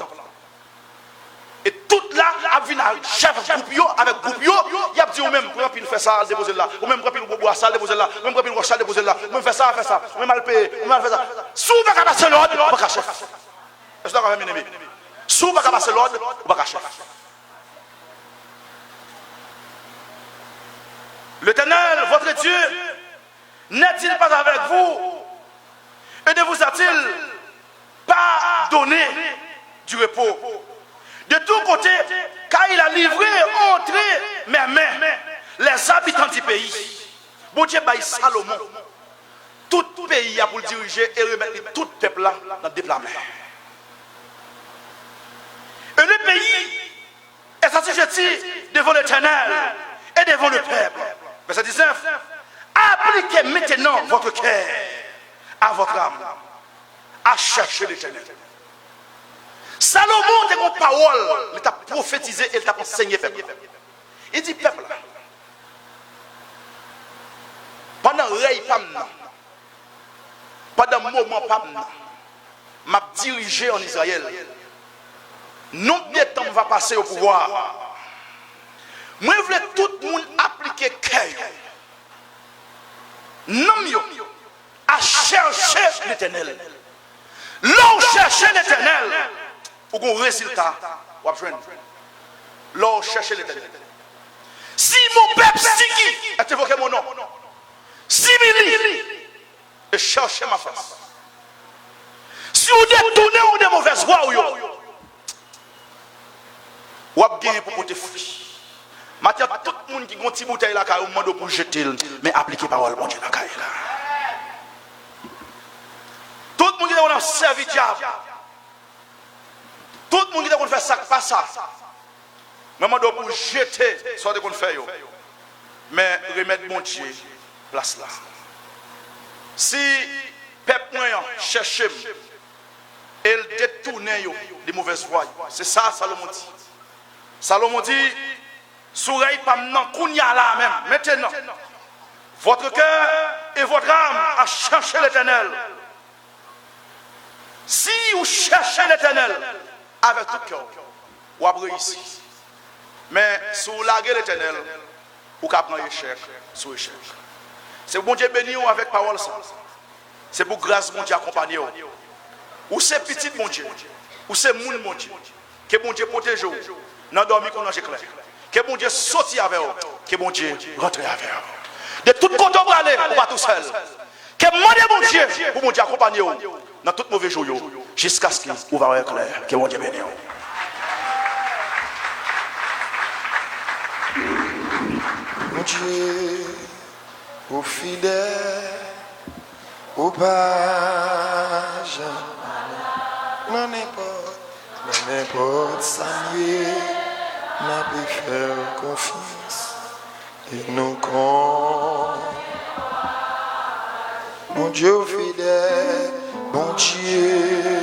Et tout là, il vient avec chef groupe avec groupe, il a dit au même, pour faire ça, déposer là, ou même pour boire ça, déposer là, même pour ça, déposer là, même faire ça, même mal payer, même mal faire ça. Souvent, il va passer l'ordre, il va pas chef. Est-ce que vous avez bien aimé? Souvent, il va passer l'ordre, il va pas chef. L'Éternel, votre Dieu, n'est-il pas avec vous? Et ne vous a-t-il pas donné du repos? De tous côtés, car il a livré entre mes mains les habitants du pays. Bon Dieu, Salomon, tout pays a pour le diriger et remettre tout peuple là dans le déplacement. Et le pays est assujetti devant l'Éternel et devant le peuple. Verset 19. Appliquez maintenant votre cœur à votre âme, à chercher l'Éternel. Salomon, de mon parole, il t'a prophétisé et il t'a enseigné peuple. Il dit peuple, pendant règne pendant moment m'a dirigé en Israël. Non bien de temps va passer au pouvoir. Moi je veux tout le monde appliquer cœur. Non à chercher l'Éternel. L'on chercher l'Éternel. Pour qu'on résultat, ou l'on cherche l'Éternel. Si mon peuple Siki, a évoqué mon nom, simili, et cherchez ma face. Si vous détournez ou de mauvaises voies, vous avez gagné pour côté fruit. Maintenant, tout le monde qui a une petite bouteille là, vous demande pour jeter, mais appliquez parole, bon Dieu, là. Tout le monde qui a servi le diable. Tout le monde qui a fait ça, pas ça. Mais je dois jeter ce qu'on fait. Mais remettre mon Dieu place là. Si le peuple cherche et il détourne des mauvaises voies, c'est ça Salomon dit. Salomon dit, sourire pas maintenant, kounya là même, maintenant. Votre cœur et votre âme à chercher l'Éternel. Si vous cherchez l'Éternel avec tout cœur, vous avez réussi. Mais si vous larguez l'Éternel, vous pouvez prendre échec sur échec. C'est pour bon Dieu bénir avec parole ça. C'est pour grâce bon Dieu accompagner vous. Ou c'est petit mon Dieu, ou c'est moun mon Dieu. Que bon Dieu protège vous. Dans dormir qu'on ange clair. Que bon Dieu sorti avec vous. Que bon Dieu rentre avec vous. De tout côté vous allez, vous pas tout seul. Que mon Dieu pour mon Dieu accompagner vous dans tout mauvais jour jusqu'à ce que vous va être clair. Que bon Dieu bénisse. Mon Dieu, au fidèle, au page, non n'importe saluer, n'a pu faire confiance et nous compte. Mon Dieu, au fidèle, bon Dieu,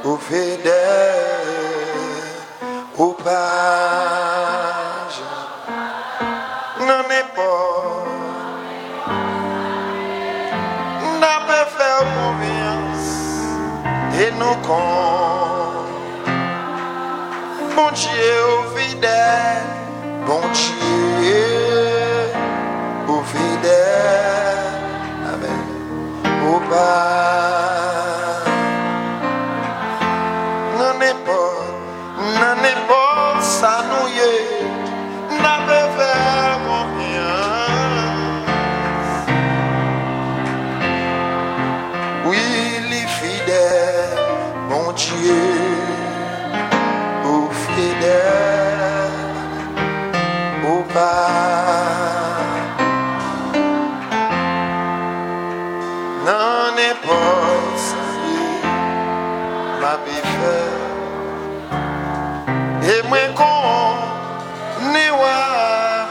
au fidèle, au page, non n'importe. N'a pas fait confiance et nous compte. Bon Dieu au fidèle, bon Dieu au fidèle, avec au bas. Non n'importe ça nous y est, n'a pas fait confiance. Oui, les fidèles, mon Dieu, aux fidèles, au pas. Non, n'importe ça, ma bifère. Et moi, qu'on n'est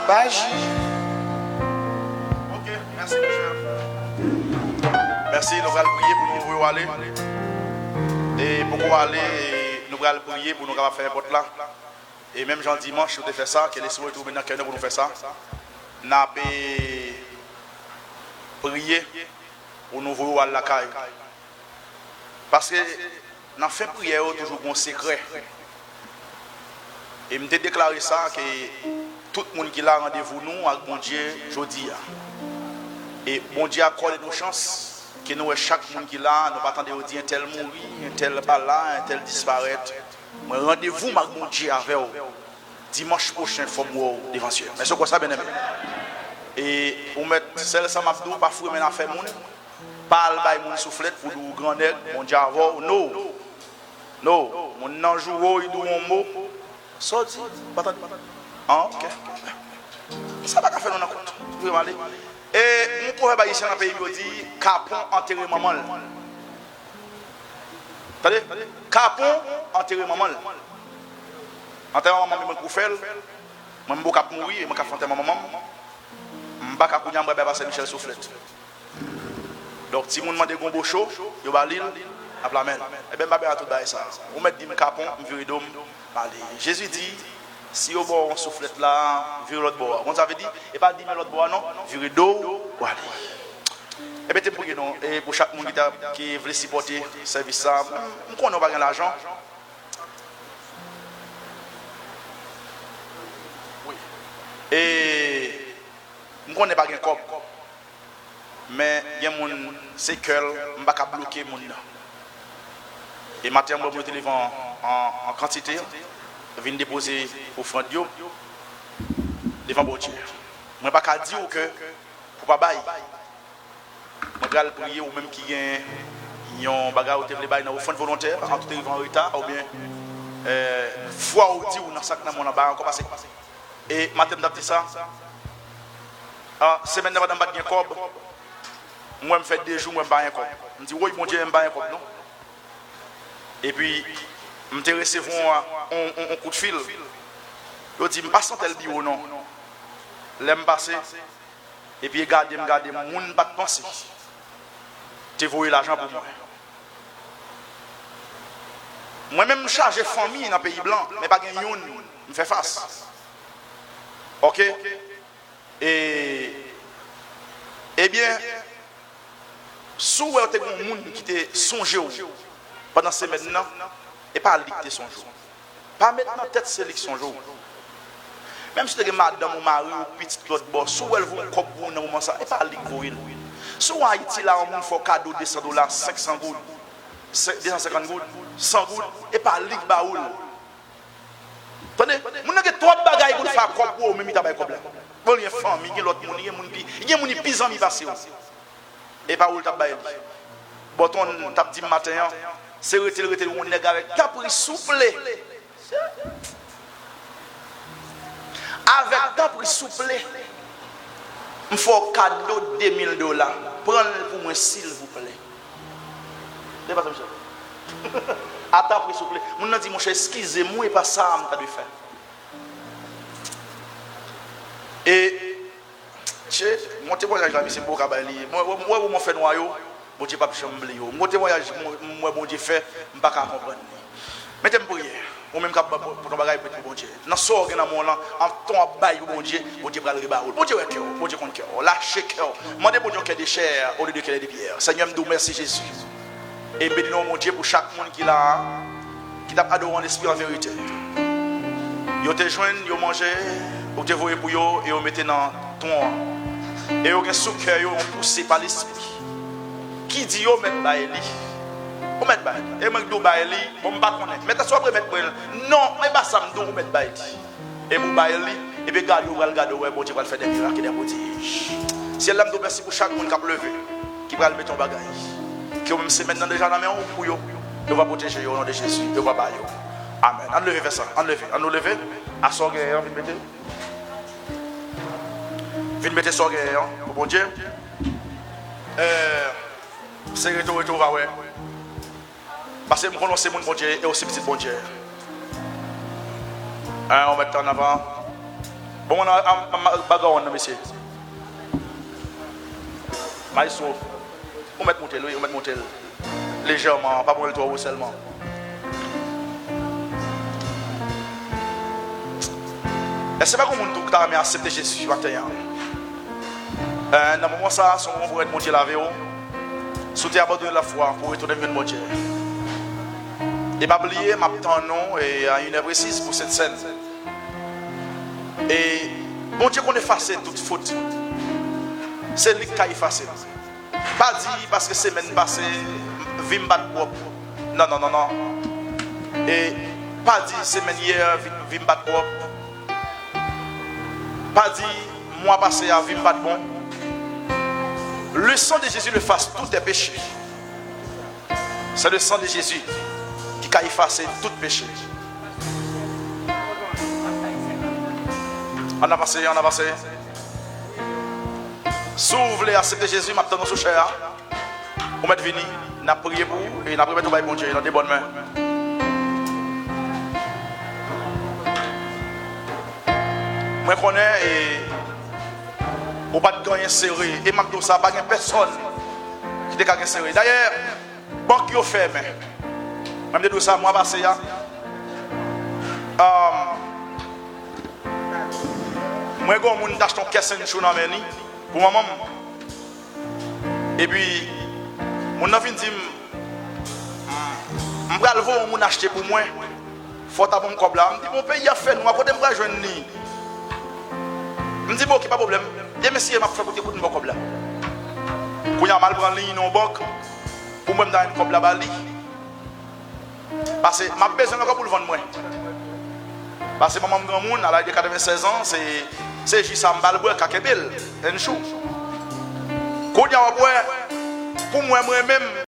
pas agi. Ok, merci, mon cher. Merci, nous allons prier pour nous aller. Et pour nous aller, nous allons prier pour nous faire un vote là. Et même jean dimanche, nous fait ça, que les soins trouvent maintenant pour nous faire ça. Nous allons prier pour nous voir à la caille. Parce que dans fait prière, toujours un secret. Et je me déclaré ça que tout le monde qui a rendez-vous nous avec mon Dieu aujourd'hui. Et mon Dieu accorde nos chances. Que nous, chaque monde qui là, nous pas attendre dire un tel mourir, un tel là, un tel disparaître. Mais rendez-vous avec mon Dieu avec vous. Dimanche prochain, il faut mourir devant Dieu. Mais c'est quoi ça, bien aimé? Et pour mettre celle ça m'a dit, pas fouiller mais faire monde. Parle by mon soufflette pour nous grand aide, mon Dieu avant. Non. Non, mon nan jour il dit un mot. Sorti, pas attendre. Ah, OK. Ça va pas faire non compte. Vous pouvez aller. Et mon proverbe ici dans le pays dit capon enterré maman. Attendez, capon enterré maman. Enterré maman pour faire. Moi je cap mourir et moi cap enterrer maman. M'ba ka kounya m'ba passer Michel Soufflette. Donc si moun mande gombo chaud, yo ba l'île à la mer. Et ben m'ba tout bail ça. On met dim capon, m'vire dom, aller. Jésus dit si au bord on soufflette là, vire l'autre bord. On avait dit, et pas dire l'autre bord non, vire d'eau, voilà. Et bien, pour nous, et pour chaque monde qui veut supporter le service, ça, on ne connaît pas l'argent. Oui. Et on ne connaît pas le corps. Mais il y a mon séquel, on ne peut pas bloquer mon nom. Et maintenant, je vais me téléphone en quantité. Je viens déposer au front de Dieu devant mon Dieu. Je ne peux pas dire que pour ne pas bailler. Je vais prier ou même qui a un bagage au fond volontaire, en tout arrivant en retard, ou bien foi ou dit ou dans sac dans mon bain encore passé. Et matin d'abdi ça. Semaine d'avant dans badien corbe. Moi, je fais 2 jours, je ne fais pas un cop. Je dis, oui, mon Dieu, je ne fais pas un cop, non? Et puis, je me recevoir un coup de fil. Je dis, je ne passe pas tel bureau, non. Je me passe. Et puis, regardez, je ne pas de penser. Tu vois l'argent pour moi. Moi-même, je charge famille dans le pays blanc, mais pas de yon, je fais face. Ok? Et bien, si vous avez des gens qui te songé pendant ces semaines, et pas dicter son jour. Pas mettre dans la tête c'est son jour. Même si vous avez madame ou mari ou petit l'autre boss, si vous avez un cop dans le moment ça, et pas dicter. Si vous avez Haïti là, on fait cadeau de $200, 500 gouttes, 250 gouttes, 100 gouttes, et pas ligue baoul. Attendez, vous avez 3 bagailles pour faire cop ou même il y a des problèmes. Vous avez une famille, il y a l'autre monde, il y a des gens qui pisent en passé. Et pas où tu as dit. Bon, tu as dit matin, c'est retirer mon nègre avec caprice souple. Avec caprice souple, il faut cadeau $2000. Prenez pour moi, s'il vous plaît. C'est pas ça, Michel. Attends, s'il vous plaît. Mon nom dit, mon cher, excusez-moi, et pas ça, je dois faire. Et, mon témoignage là, c'est pour Kabali. Moi, je fais noyau, bon Dieu, pas chambler. Mon témoignage, moi, bon Dieu, fait, je ne peux pas comprendre. Mettez-moi prière. Ou même pour ton bagage pour bon Dieu. Dans ce organe dans mon là, en ton bail pour bon Dieu va le rebaoul. Bon Dieu est cœur, bon Dieu compte cœur. Lâchez cœur. Demandez bon Dieu qu'il y ait des chairs au lieu de qu'il y ait des pierres. Seigneur, nous merci Jésus. Et bénis-nous mon Dieu pour chaque monde qui t'a adoré en esprit en vérité. Yo te joindre, yo manger, ou te voyer pour yo et yo mettre dans ton et yo gen sous cœur yo poussé par l'esprit. Qui dit yo mettre baili? Ou mettre baili. Et moi do baili, bon pas connaître. Mais ça après mettre baili. Non, mais pas ça me do mettre baili. Et pour baili, et puis garde ouais bon Dieu va faire des miracles et des prodiges. Si elle me merci pour chaque monde qui a levé, qui va mettre ton bagage. Qui même se maintenant déjà dans main pour yo. Yo va protéger yo au nom de Jésus. Yo va ba yo. Amen. Enlevez vers ça. Enlevez. À sorguer, vite mettez. Vite mettez sorguer, pour bon Dieu. C'est retour, va ouais. Parce que je connais mon bon Dieu et aussi petit bon Dieu. On met en avant. Bon, on a un bagarre, monsieur. Maïso. On met monter légèrement, pas pour le toit seulement. Et c'est pas comme on t'a accepté Jésus matin. Dans le moment ça, son moment pour être monté la vélo, sous abandonné la foi pour retourner vers mon Dieu. Et m'a oublié, m'a non et à une heure précise pour cette scène. Et bon Dieu qu'on efface toute faute. C'est lui qui a effacé. Pas dit parce que semaine passée, vie me bat propre. Non. Et pas dit semaine hier, vie me bat propre. Pas dit mois passé, vie me bat bon. Le sang de Jésus efface tous tes péchés. C'est le sang de Jésus qui a effacé tout péché. On a passé. Si vous voulez accepter Jésus, maintenant nous sommes chers. On va venir, on a prié pour vous et on a prié pour bon Dieu dans des bonnes mains. Moi je connais et on pas de gagner serré. Et maintenant ça pas de personne qui a gagné serré. D'ailleurs, banque qui fait mais même de ça moi passé là. Moi quand on achète un caisse de chou dans meni pour maman. Et puis mon enfant dit je vais le voir acheter pour moi. Faut ta bon cob là. Me dit mon pays a fait nous à côté me joindre ni. Me dit bon OK pas problème. Bien monsieur m'a fait pour écouter mon cob là. Pour y a mal prendre ligne dans banque pour même dans une cob là bali. Parce que m'a besoin encore pour le vendre moi. Parce que maman grand monde à l'âge de 96 ans c'est juste ça m'bal boire kakebel un chou. Quand y a pour moi même